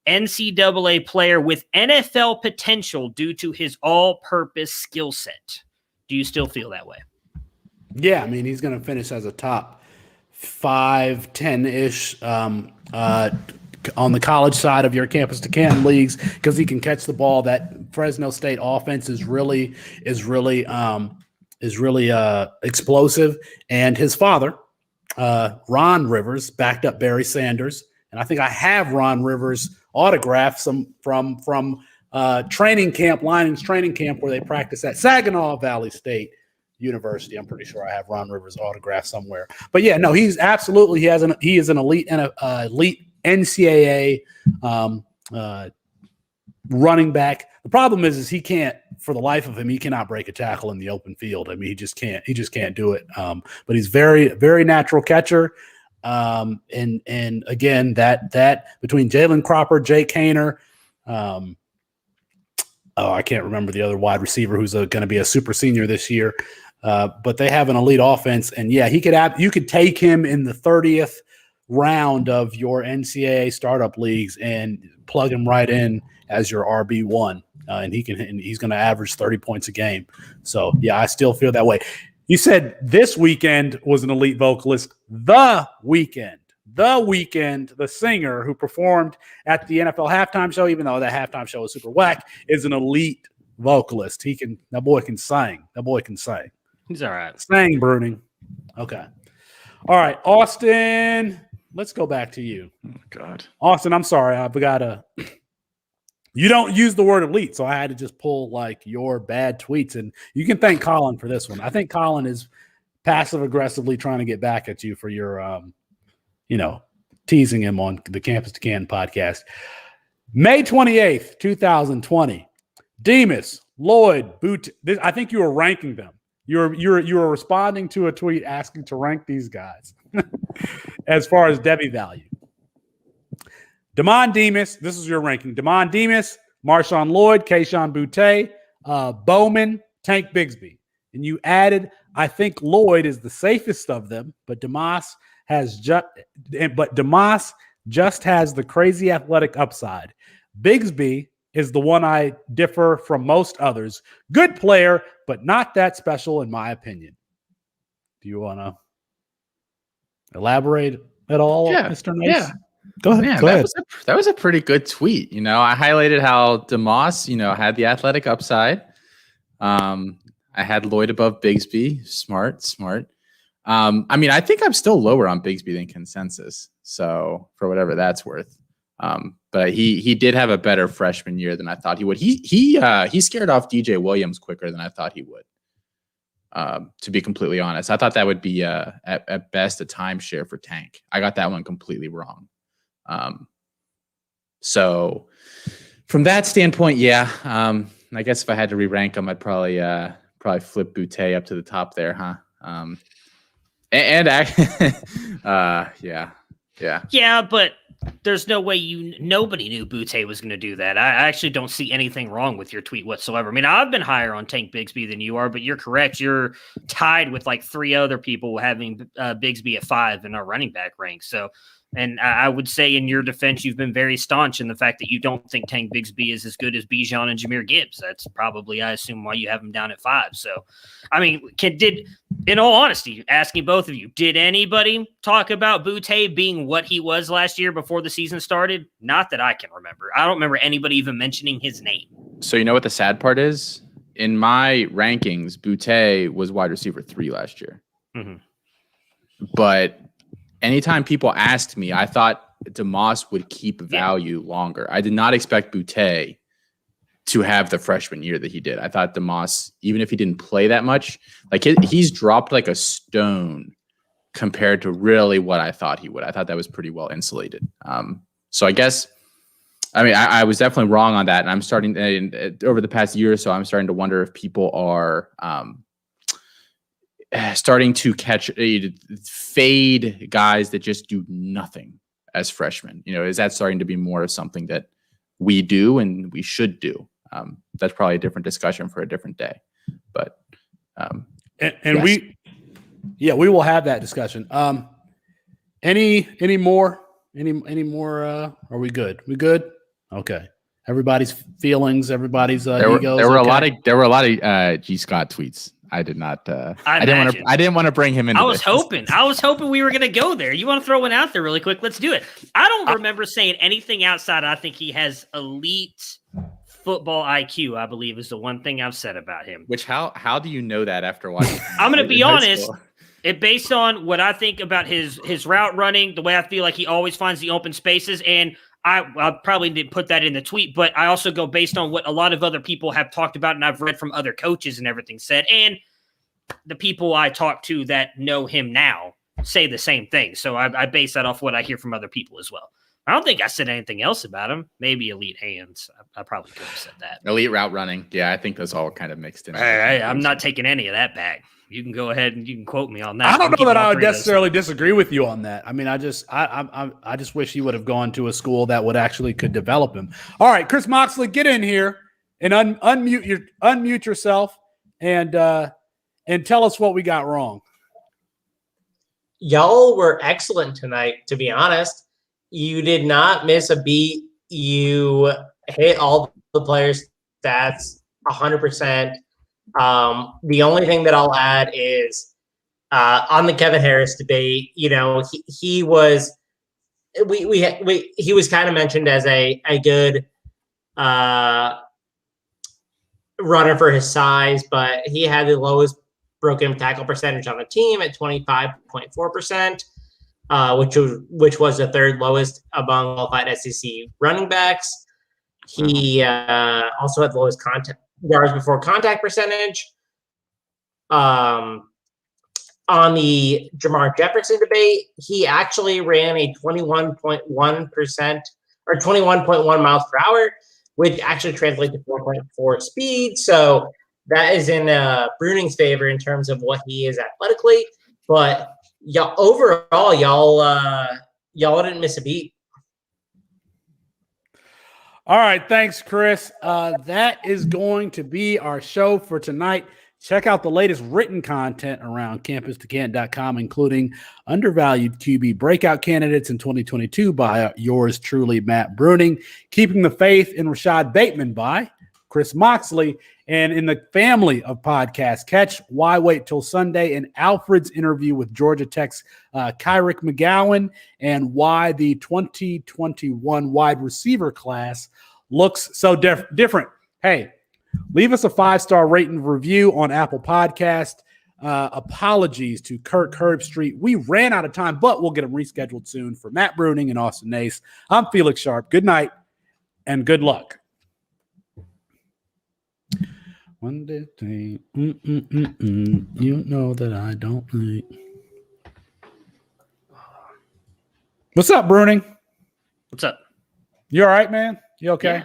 NCAA player with NFL potential due to his all-purpose skill set. Do you still feel that way? Yeah, I mean, he's going to finish as a top 5, 10-ish on the college side of your campus to Canton leagues because he can catch the ball. That Fresno State offense is really explosive. And his father, Ron Rivers, backed up Barry Sanders, and I think I have Ron Rivers autograph from training camp, Lions training camp where they practice at Saginaw Valley State University. I'm pretty sure I have Ron Rivers autograph somewhere. But yeah, no, he's absolutely he is an elite NCAA running back. The problem is he can't, for the life of him, he cannot break a tackle in the open field. I mean, he just can't do it. But he's very, very natural catcher. And again, that between Jalen Cropper, Jake Haener, I can't remember the other wide receiver who's going to be a super senior this year. But they have an elite offense, and yeah, you could take him in the 30th round of your NCAA startup leagues and plug him right in as your RB1, and he's going to average 30 points a game. So yeah, I still feel that way. You said this weekend was an elite vocalist. The Weeknd, the singer who performed at the NFL halftime show, even though that halftime show was super whack, is an elite vocalist. That boy can sing. He's all right. Sang, Bruning. Okay. All right, Austin. Let's go back to you. Oh, God. Austin, I'm sorry. I forgot to. You don't use the word elite, so I had to just pull like your bad tweets. And you can thank Colin for this one. I think Colin is passive aggressively trying to get back at you for your, teasing him on the Campus to Canton podcast. May 28th, 2020. Demas, Lloyd, Boot. I think you were ranking them. You were responding to a tweet asking to rank these guys as far as Devy value. Damon Demas, this is your ranking. Damon Demas, Marshawn Lloyd, Keyshawn Boutte, Bowman, Tank Bigsby. And you added, I think Lloyd is the safest of them, but Demas just has the crazy athletic upside. Bigsby is the one I differ from most others. Good player, but not that special in my opinion. Do you want to elaborate at all, Mr. Nice? Yeah. Go ahead. Man, Go ahead. That was a pretty good tweet. I highlighted how DeMoss, had the athletic upside. I I had Lloyd above Bigsby. Smart. I mean, I think I'm still lower on Bigsby than consensus. So for whatever that's worth. But he did have a better freshman year than I thought he would. He scared off DJ Williams quicker than I thought he would. To be completely honest, I thought that would be at best a timeshare for Tank. I got that one completely wrong. So from that standpoint, yeah. I guess if I had to re-rank them, I'd probably flip Boutte up to the top there, huh? Yeah, but there's no way nobody knew Boutte was going to do that. I actually don't see anything wrong with your tweet whatsoever. I mean, I've been higher on Tank Bigsby than you are, but you're correct. You're tied with like 3 other people having Bigsby at 5 in our running back rank. So, and I would say in your defense, you've been very staunch in the fact that you don't think Tank Bigsby is as good as Bijan and Jahmyr Gibbs. That's probably, I assume, why you have him down at 5. So, I mean, in all honesty, asking both of you, did anybody talk about Boutte being what he was last year before the season started? Not that I can remember. I don't remember anybody even mentioning his name. So you know what the sad part is? In my rankings, Boutte was wide receiver 3 last year. Mm-hmm. But anytime people asked me, I thought DeMoss would keep value longer. I did not expect Boutte to have the freshman year that he did. I thought DeMoss, even if he didn't play that much, like he's dropped like a stone compared to really what I thought he would. I thought that was pretty well insulated. So I guess, I mean, I was definitely wrong on that. And I'm starting over the past year or so, I'm starting to wonder if people are starting to fade guys that just do nothing as freshmen. You know, is that starting to be more of something that we do and we should do? That's probably a different discussion for a different day, but yes. we will have that discussion. Any more? Are we good? We good? Okay. Everybody's feelings, everybody's egos. There were a lot of G Scott tweets. I did not. I didn't want to bring him in. I was hoping we were going to go there. You want to throw one out there really quick? Let's do it. I don't remember saying anything outside. I think he has elite football IQ, I believe, is the one thing I've said about him. Which how do you know that after watching? I'm going to be honest. It based on what I think about his route running, the way I feel like he always finds the open spaces, and I probably didn't put that in the tweet, but I also go based on what a lot of other people have talked about, and I've read from other coaches and everything said, and the people I talk to that know him now say the same thing. So I base that off what I hear from other people as well. I don't think I said anything else about him. Maybe elite hands. I probably could have said that. Elite route running. Yeah, I think those all kind of mixed in. I'm not taking any of that back. You can go ahead and you can quote me on that. I don't know that I would necessarily disagree with you on that. I mean, I just wish he would have gone to a school that would actually could develop him. All right, Chris Moxley, get in here and unmute yourself and tell us what we got wrong. Y'all were excellent tonight, to be honest. You did not miss a beat. You hit all the players' stats 100%. The only thing that I'll add is on the Kevin Harris debate, you know, he was he was kind of mentioned as a good runner for his size, but he had the lowest broken tackle percentage on the team at 25.4%. Which was the 3rd lowest among qualified SEC running backs. He also had the lowest yards before contact percentage. On the Jamar Jefferson debate, he actually ran a 21.1% or 21.1 miles per hour, which actually translates to 4.4 speed. So that is in Bruning's favor in terms of what he is athletically, but overall, y'all didn't miss a beat. All right, thanks, Chris. That is going to be our show for tonight. Check out the latest written content around campus2canton.com, including undervalued QB breakout candidates in 2022 by yours truly, Matt Bruning, Keeping the Faith in Rashad Bateman by Chris Moxley, and in the family of podcasts, catch Why Wait Till Sunday and Alfred's interview with Georgia Tech's Kyrick McGowan and why the 2021 wide receiver class looks so different. Hey, Leave us a 5-star rating review on Apple Podcast. Apologies to Kirk Herbstreit. We ran out of time, but we'll get them rescheduled soon. For Matt Bruning and Austin Nace, I'm Felix Sharp. Good night and good luck. One day, you know that I don't need. What's up, Bruning? What's up? You all right, man? You okay? Yeah.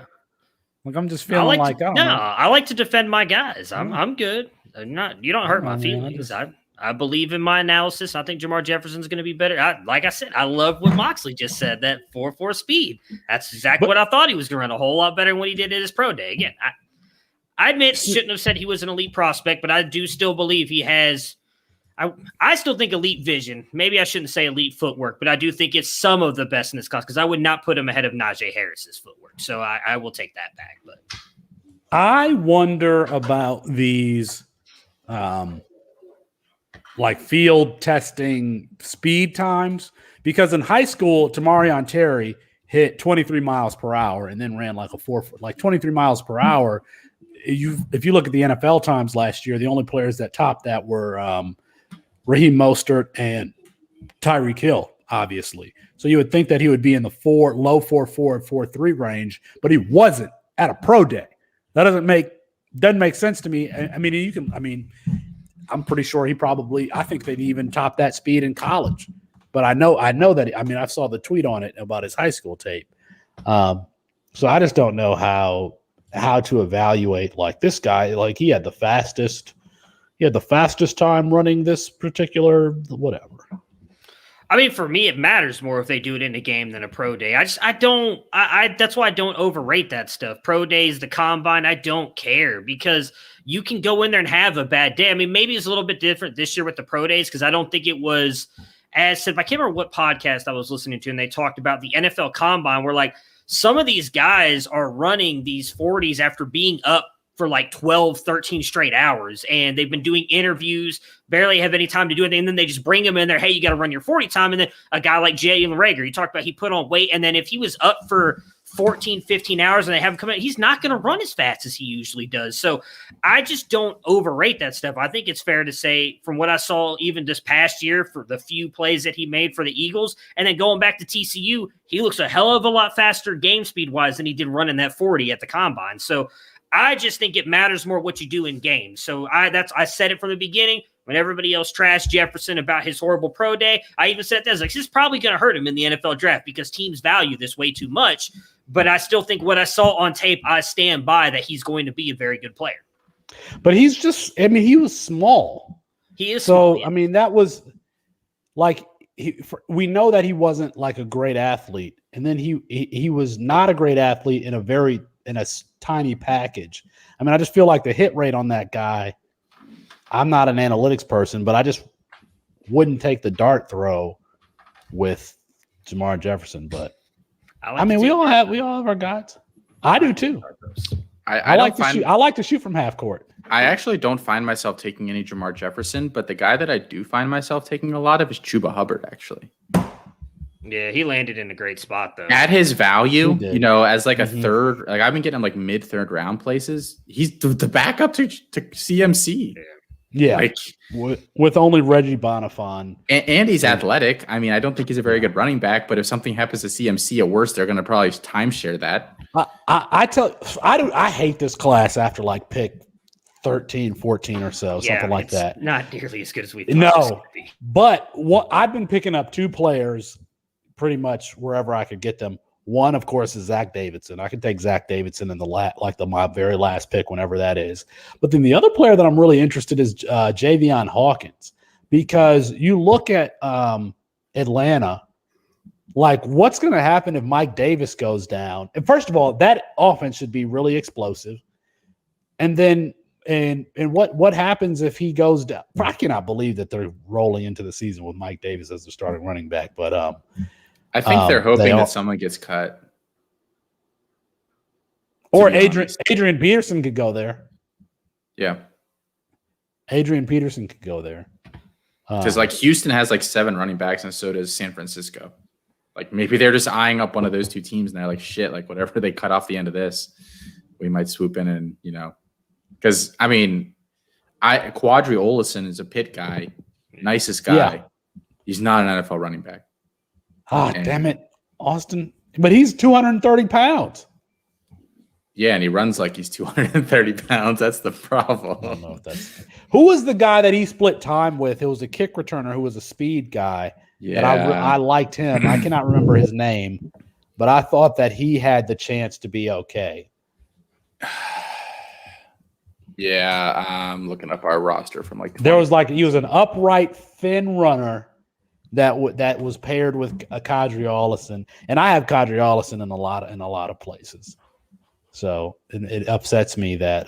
Like I'm just feeling I don't know. I like to defend my guys. I'm good. You don't hurt my man, feelings. I believe in my analysis. I think Jamar Jefferson's going to be better. Like I said, I love what Moxley just said, that 4.4 speed. That's exactly what I thought he was going to run, a whole lot better than what he did at his pro day. Again, I admit shouldn't have said he was an elite prospect, but I do still believe he has I still think elite vision. Maybe I shouldn't say elite footwork, but I do think it's some of the best in this class because I would not put him ahead of Najee Harris's footwork. So I will take that back. But I wonder about these like field testing speed times, because in high school, Tamarion Terry hit 23 miles per hour and then ran like a 23 miles per hour. If you look at the NFL times last year, the only players that topped that were Raheem Mostert and Tyreek Hill, obviously. So you would think that he would be in the low 4.4 and 4.3 range, but he wasn't at a pro day. That doesn't make sense to me. I'm pretty sure I think they'd even top that speed in college. But I know that, I saw the tweet on it about his high school tape. So I just don't know how to evaluate like this guy. Like he had the fastest time running this particular whatever. For me, it matters more if they do it in a game than a pro day. That's why I don't overrate that stuff. Pro days, the combine, I don't care because you can go in there and have a bad day. Maybe it's a little bit different this year with the pro days because I don't think it was as said. I can't remember what podcast I was listening to, and they talked about the NFL combine where like some of these guys are running these 40s after being up for like 12, 13 straight hours. And they've been doing interviews, barely have any time to do anything. And then they just bring them in there. Hey, you got to run your 40 time. And then a guy like Jalen Reagor, you talked about, he put on weight. And then if he was up for 14, 15 hours and they have him come in, he's not going to run as fast as he usually does. So I just don't overrate that stuff. I think it's fair to say from what I saw even this past year for the few plays that he made for the Eagles, and then going back to TCU, he looks a hell of a lot faster game speed wise than he did running that 40 at the combine. So I just think it matters more what you do in games. So I said it from the beginning when everybody else trashed Jefferson about his horrible pro day. I even said that this is probably going to hurt him in the NFL draft because teams value this way too much. But I still think what I saw on tape, I stand by that he's going to be a very good player. But he's just, he was small. He is small. So, yeah. That was like, we know that he wasn't like a great athlete. And then he was not a great athlete in a tiny package. I just feel like the hit rate on that guy, I'm not an analytics person, but I just wouldn't take the dart throw with Jamar Jefferson. But we all have our guys. I do too. I like to shoot from half court. I actually don't find myself taking any Jamar Jefferson, but the guy that I do find myself taking a lot of is Chuba Hubbard, actually. Yeah, he landed in a great spot though. At his value, as like a third, like I've been getting him like mid-third round places. He's the backup to CMC. Yeah, like with only Reggie Bonifon, and he's athletic. I don't think he's a very good running back, but if something happens to CMC at worst, they're going to probably timeshare that. I hate this class after like pick 13, 14 or so, something like that. Not nearly as good as we thought. No, but I've been picking up two players pretty much wherever I could get them. One, of course, is Zach Davidson. I can take Zach Davidson in my very last pick, whenever that is. But then the other player that I'm really interested in is Javion Hawkins, because you look at Atlanta, like what's going to happen if Mike Davis goes down? And first of all, that offense should be really explosive. And then and what happens if he goes down? I cannot believe that they're rolling into the season with Mike Davis as their starting running back, but I think they're hoping that someone gets cut. Or Adrian Peterson could go there. Yeah. Adrian Peterson could go there. Because Houston has 7 running backs and so does San Francisco. Maybe they're just eyeing up one of those two teams and they're like, shit, whatever they cut off the end of this, we might swoop in and, Because I mean, Quadri Olison is a Pitt guy, nicest guy. Yeah. He's not an NFL running back. Damn it, Austin. But he's 230 pounds. Yeah, and he runs like he's 230 pounds. That's the problem. I don't know if that's who was the guy that he split time with. It was a kick returner who was a speed guy. Yeah, that I liked him. I cannot remember his name, but I thought that he had the chance to be okay. Yeah, I'm looking up our roster from like. There was he was an upright, thin runner that was paired with a Kadri Ollison, and I have Kadri Ollison in a lot of places. So it upsets me that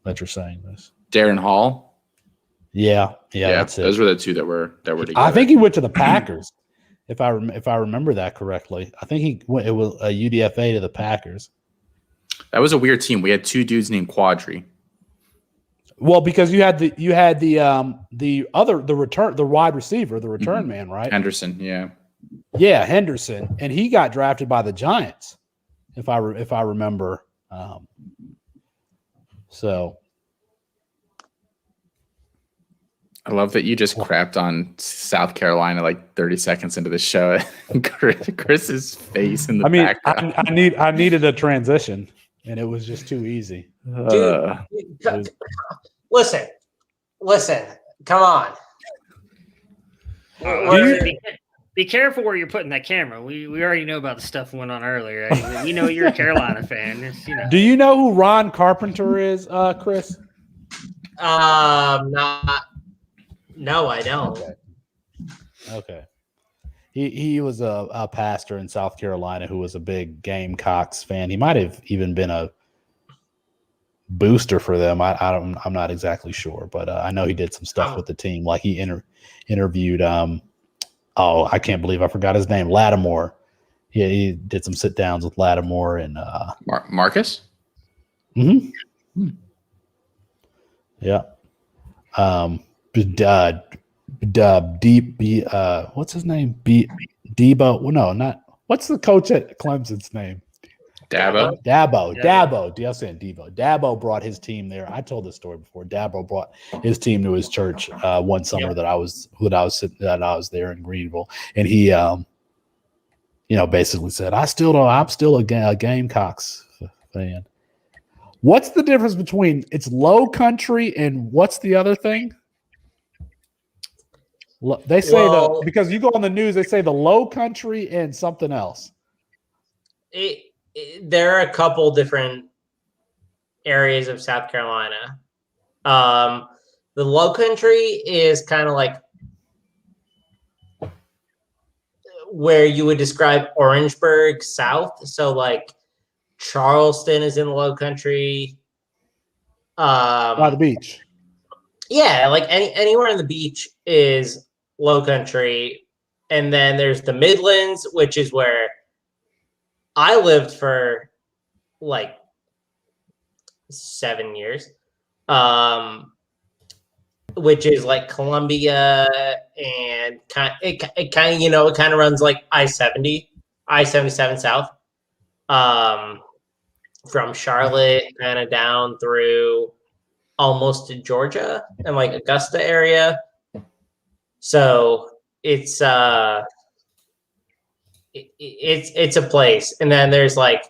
you're saying this. Darren Hall. Yeah, that's it. Those were the two that were together. I think he went to the Packers, if I remember that correctly. I think it was a UDFA to the Packers. That was a weird team. We had two dudes named Quadri. Well, because you had the wide receiver, the return man, right? Henderson, yeah. Yeah, Henderson, and he got drafted by the Giants, if I remember. So. I love that you just crapped on South Carolina like 30 seconds into the show. Chris's face in the background. I needed a transition, and it was just too easy. Dude, listen, come on. Be careful where you're putting that camera. We already know about the stuff that went on earlier. We know you're a Carolina fan. Do you know who Ron Carpenter is, Chris? No, I don't. Okay. He was a pastor in South Carolina who was a big Gamecocks fan. He might have even been a booster for them. I'm not exactly sure, but I know he did some stuff with the team. Like he interviewed. I can't believe I forgot his name. Lattimore. Yeah, he did some sit downs with Lattimore and Marcus. Mm-hmm. Yeah. What's his name? Debo. Well, no, not. What's the coach at Clemson's name? Dabo. Dabo brought his team there. I told this story before. Dabo brought his team to his church one summer that I was there in Greenville, and he, basically said, I'm still a Gamecocks fan. What's the difference between it's low country and what's the other thing? They say because you go on the news, they say the low country and something else. There are a couple different areas of South Carolina. The low country is kind of like where you would describe Orangeburg South. So like Charleston is in the low country. By the beach. Yeah, like anywhere on the beach is low country. And then there's the Midlands, which is where I lived for like 7 years, which is like Columbia and it kind of runs like I-77 south, from Charlotte kind of down through almost to Georgia and like Augusta area. So it's a place. And then there's like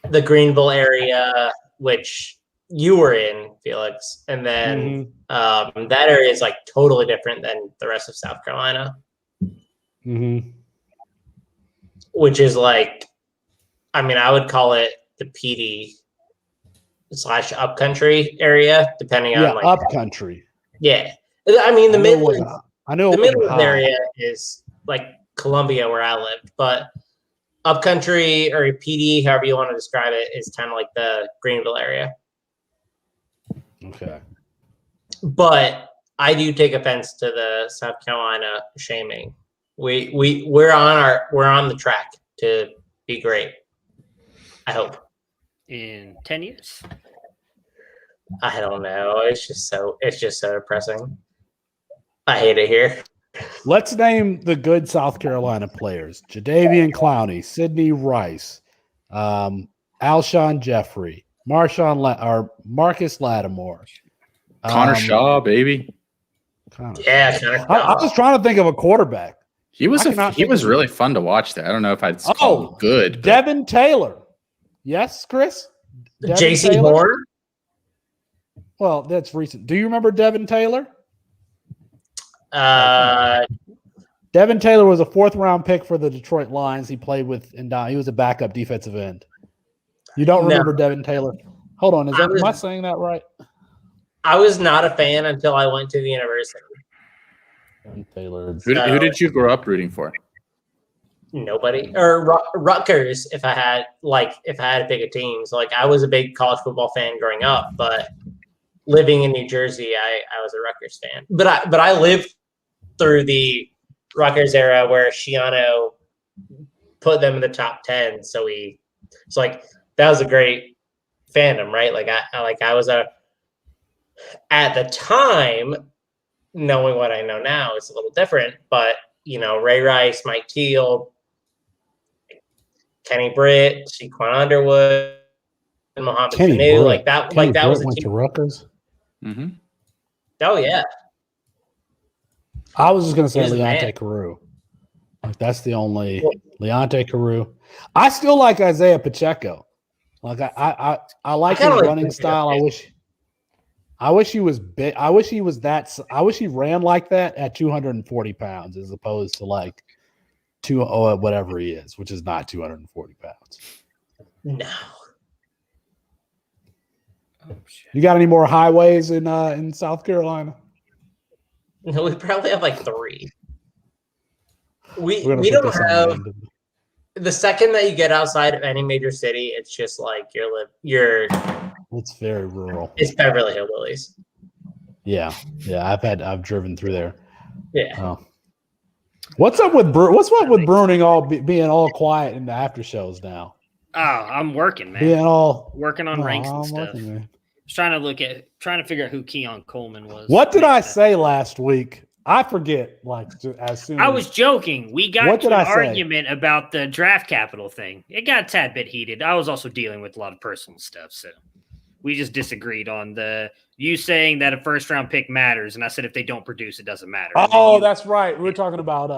the Greenville area, which you were in, Felix. And then that area is like totally different than the rest of South Carolina. Mm-hmm. Which is like, I mean, I would call it the PD / upcountry area, depending on like upcountry. Yeah. I mean, the Midlands area is like Columbia where I lived, but upcountry or PD, however you want to describe it, is kind of like the Greenville area. Okay. But I do take offense to the South Carolina shaming. We're on the track to be great. I hope. In 10 years. I don't know. It's just so depressing. I hate it here. Let's name the good South Carolina players: Jadeveon Clowney, Sidney Rice, Alshon Jeffrey, or Marcus Lattimore. Connor Shaw, baby. Yeah, I was trying to think of a quarterback. He was really fun to watch there. I don't know if I'd call him good. But. Devin Taylor. Yes, Chris? JC Horn? Well, that's recent. Do you remember Devin Taylor? Devin Taylor was a 4th-round pick for the Detroit Lions. He played with he was a backup defensive end. You don't remember Devin Taylor? Hold on. Am I saying that right? I was not a fan until I went to the university. Devin Taylor. Who did you grow up rooting for? Nobody. Or Rutgers, if I had to pick a team. So, I was a big college football fan growing up, but living in New Jersey, I was a Rutgers fan. But I lived through the Rutgers era where Schiano put them in the top 10. So that was a great fandom, right? I was at the time, knowing what I know now, it's a little different. But Ray Rice, Mike Teal, Kenny Britt, Shaquan Underwood, and Mohamed Sanu, that was a went to Rutgers. Mm-hmm. Oh yeah. I was just gonna say Leonte Carew. That's the only Leonte Carew. I still like Isaiah Pacheco. I like his running style. I wish he was big. I wish he ran like that at 240 pounds as opposed to whatever he is, which is not 240 pounds. No. Oh, shit. You got any more highways in South Carolina? No, we probably have 3. We don't have the second that you get outside of any major city, it's just you're it's very rural. It's Beverly Hillbillies. Yeah. I've driven through there. Yeah. What's up with Bruning being all quiet in the after shows now? Oh, I'm working, man. Being all working on ranks and stuff. Just trying to figure out who Keon Coleman was. What did I say last week? I forget. As soon I was joking. We got into an argument about the draft capital thing. It got a tad bit heated. I was also dealing with a lot of personal stuff, so we just disagreed on you saying that a 1st-round pick matters, and I said if they don't produce, it doesn't matter. Oh, that's right. We were talking about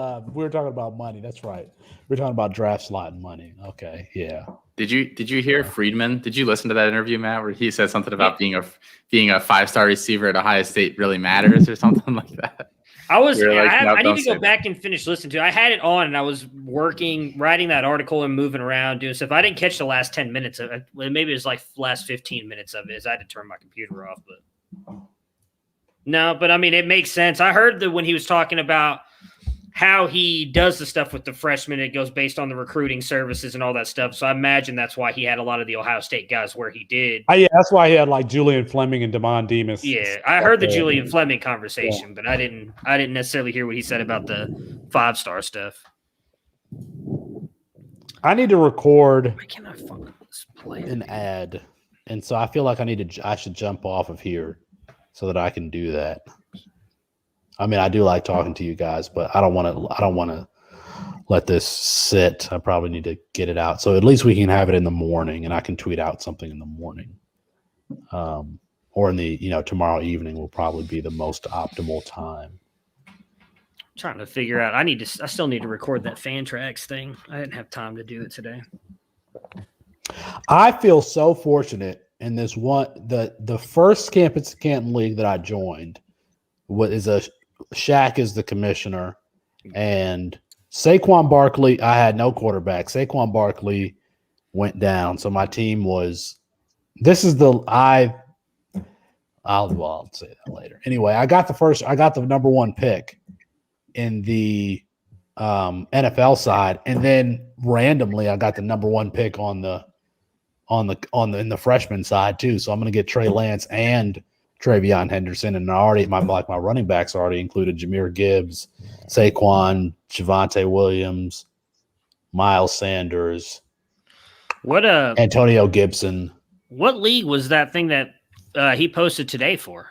money. That's right. We were talking about draft slot and money. Okay, yeah. Did you hear Friedman? Did you listen to that interview, Matt, where he said something about being a 5-star receiver at Ohio State really matters or something like that? I need to go back and finish listening to it. I had it on and I was writing that article and moving around, doing stuff. I didn't catch the last 10 minutes of it. Maybe it was last 15 minutes of it as I had to turn my computer off. But no, but I mean, it makes sense. I heard that when he was talking about how he does the stuff with the freshmen, it goes based on the recruiting services and all that stuff. So I imagine that's why he had a lot of the Ohio State guys where he did. Yeah, that's why he had Julian Fleming and Damon Demas. Yeah, I heard the Julian Fleming conversation, but I didn't necessarily hear what he said about the 5-star stuff. I need to record Why can't I fucking play an ad, and so I feel like I should jump off of here so that I can do that. I mean, I do like talking to you guys, but I don't want to let this sit. I probably need to get it out. So at least we can have it in the morning and I can tweet out something in the morning. Or in the, tomorrow evening will probably be the most optimal time. I'm trying to figure out. I still need to record that Fantrax thing. I didn't have time to do it today. I feel so fortunate in this one, the first Campus Canton League that I joined Shaq is the commissioner, and Saquon Barkley, I had no quarterback. Saquon Barkley went down, so my team was – I'll say that later. Anyway, I got the number 1 pick in the NFL side, and then randomly I got the number 1 pick in the freshman side too. So I'm going to get Trey Lance and Travion Henderson, and my running backs already included Jahmyr Gibbs, Saquon, Javonte Williams, Miles Sanders, Antonio Gibson. What league was that thing that he posted today for?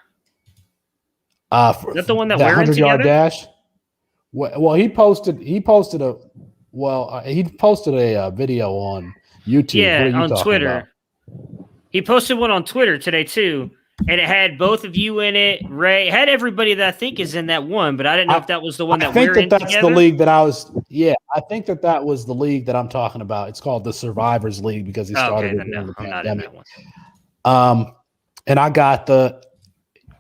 Is that the one that we're in together? 100-yard dash. Well, he posted a video on YouTube. Yeah, on Twitter. He posted one on Twitter today too, and it had both of you in it. Ray it had everybody that I think is in that one, but I didn't know if that was the one that we're in that's together. the league that I was. Yeah, I think that was the league that I'm talking about. It's called the Survivors League because he started it during the I'm not pandemic. in that one. And I got the.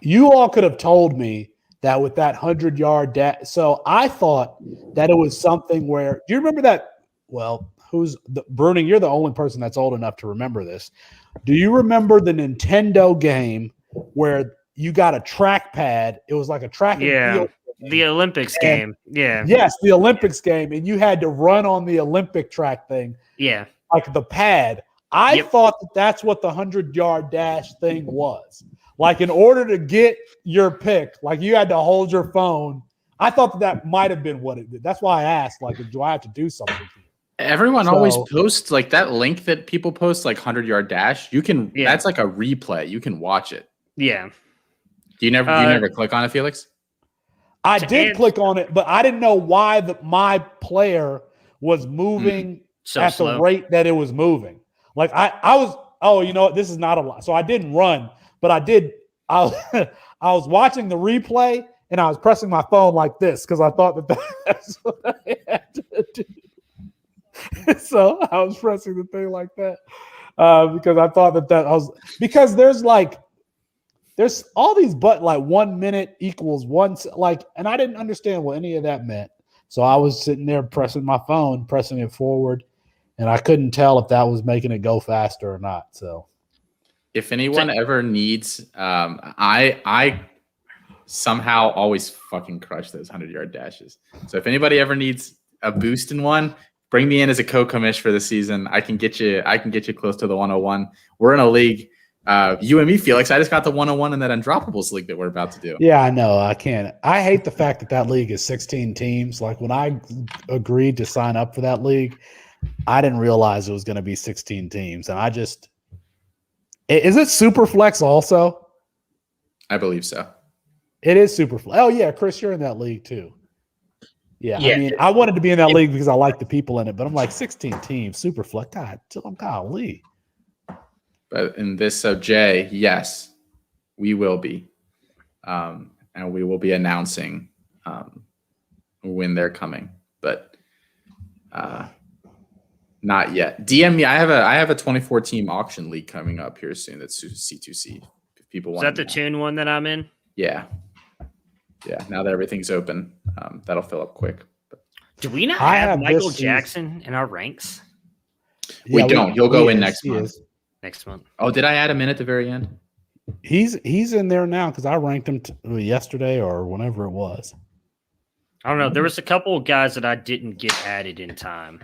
You all could have told me that with that 100-yard dash. So I thought that it was something where. Do you remember that? Well, Bruning? You're the only person that's old enough to remember this. Do you remember the Nintendo game where you got a trackpad? It was like a track and field. The Olympics game. Yeah. Yes, the Olympics game, and you had to run on the Olympic track thing. Yeah. Like the pad. I thought that's what the 100-yard dash thing was. Like in order to get your pick, like you had to hold your phone. I thought that might have been what it did. That's why I asked, like, do I have to do something? Everyone always posts like that link that people post, like 100-yard dash. You can that's like a replay. You can watch it. Yeah. Do you never click on it, Felix? I did click on it, but I didn't know why my player was moving at slow. the rate that it was moving. Like I was, you know what? This is not a lot. So I didn't run, but I did. I was watching the replay and I was pressing my phone like this because I thought that's what I had to do. So I was pressing the thing like that because I thought because there's all these like 1 minute equals one, like, and I didn't understand what any of that meant. So I was sitting there pressing my phone, pressing it forward, and I couldn't tell if that was making it go faster or not. So if anyone ever needs, I somehow always fucking crush those 100-yard dashes. So if anybody ever needs a boost in one, bring me in as a co-commish for the season. I can get you close to the 101. We're in a league. You and me, Felix. I just got the 101 in that Undroppables league that we're about to do. Yeah, I know. I can't. I hate the fact that league is 16 teams. Like when I agreed to sign up for that league, I didn't realize it was going to be 16 teams. And is it super flex also? I believe so. It is super flex. Oh yeah, Chris, you're in that league too. Yeah, I mean, I wanted to be in that league because I like the people in it, but I'm like 16 teams, super flex. God, golly. But in this, Jay, yes, we will be. And we will be announcing when they're coming, but not yet. DM me. I have a 24-team auction league coming up here soon. That's C2C. If people want. Is that the Tune one that I'm in? Yeah. Yeah. Now that everything's open, that'll fill up quick. But do we not have Michael Jackson in our ranks? We don't. He'll go in next month. Next month. Oh, did I add him in at the very end? He's in there now because I ranked him yesterday or whenever it was. I don't know. There was a couple of guys that I didn't get added in time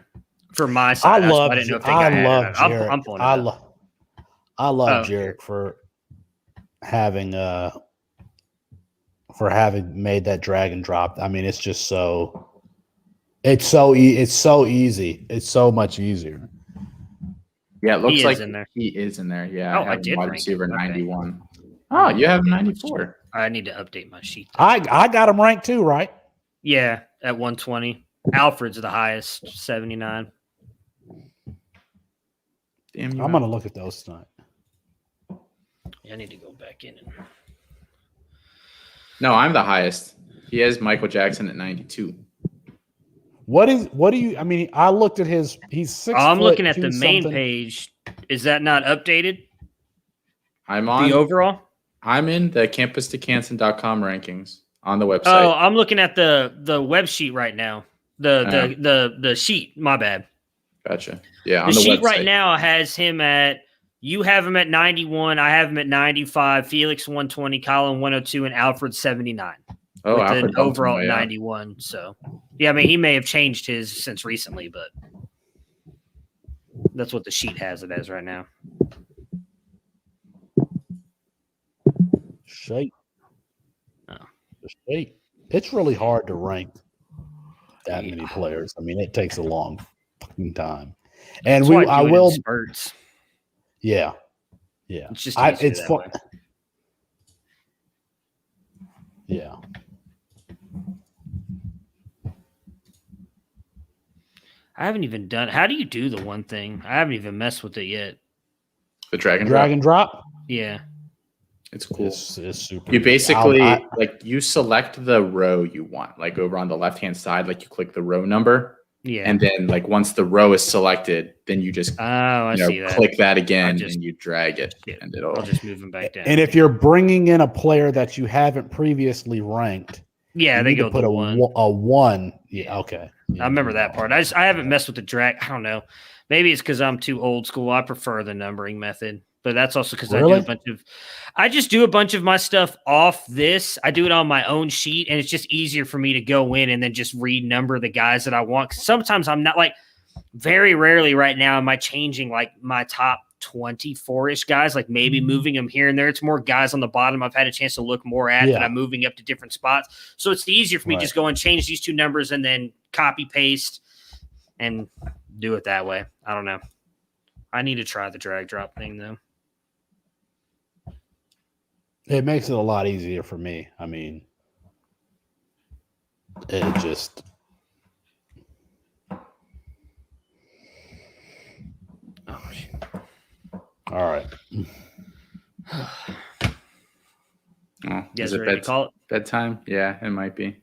for my side. I didn't know if they got added. I'm pulling it up. I love Jarek for having made that drag and drop. I mean, it's just so easy. It's so much easier. Yeah, it looks like he is in there. Yeah, I did wide receiver 91. Oh, you have 94. I need to update my sheet. I got him ranked too, right? Yeah, at 120. Alfred's the highest, 79. Damn, I'm gonna look at those tonight. Yeah, I need to go back in. No, I'm the highest. He has Michael Jackson at 92. What do you? I mean, I looked at his. He's 6 I'm looking at the main something. page. Is that not updated? I'm on the overall. I'm in the campus2canton.com rankings on the website. Oh, I'm looking at the web sheet right now. The sheet. My bad. Gotcha. Yeah, the sheet right now has him at. You have him at 91. I have him at 95. Felix 120. Colin 102, and Alfred 79. Oh, with Alfred an overall 91. So, yeah, I mean, he may have changed his since recently, but that's what the sheet has it as right now. Shape. It's really hard to rank that many players. I mean, it takes a long fucking time. And I will spurts. Yeah. It's just it's fun. Yeah. I haven't even done. How do you do the one thing? I haven't even messed with it yet. The drag and Drag and drop. Yeah. It's cool. It's super. You good. basically I- like you select the row you want, like over on the left hand side, like you click the row number, Yeah. and then like once the row is selected, then you just I see that. click that again just- and you drag it, Yeah, and it'll. I'll just move them back down. and if you're bringing in a player that you haven't previously ranked, yeah, you they need go to put to a one. a one. Yeah, okay. I remember that part. I haven't messed with the drag. I don't know. Maybe it's because I'm too old school. I prefer the numbering method, but that's also because Really? I just do a bunch of my stuff off this. I do it on my own sheet, and it's just easier for me to go in and then just renumber the guys that I want. 'Cause sometimes I'm not like, very rarely right now am I changing like my top 24-ish guys, like maybe moving them here and there. It's more guys on the bottom I've had a chance to look more at that I'm moving up to different spots. So it's easier for me to just go and change these two numbers and then copy paste and do it that way. I don't know. I need to try the drag drop thing though. It makes it a lot easier for me. I mean, it just. Oh, shit. All right. Oh, You guys is it ready to call it? bedtime? Yeah, it might be.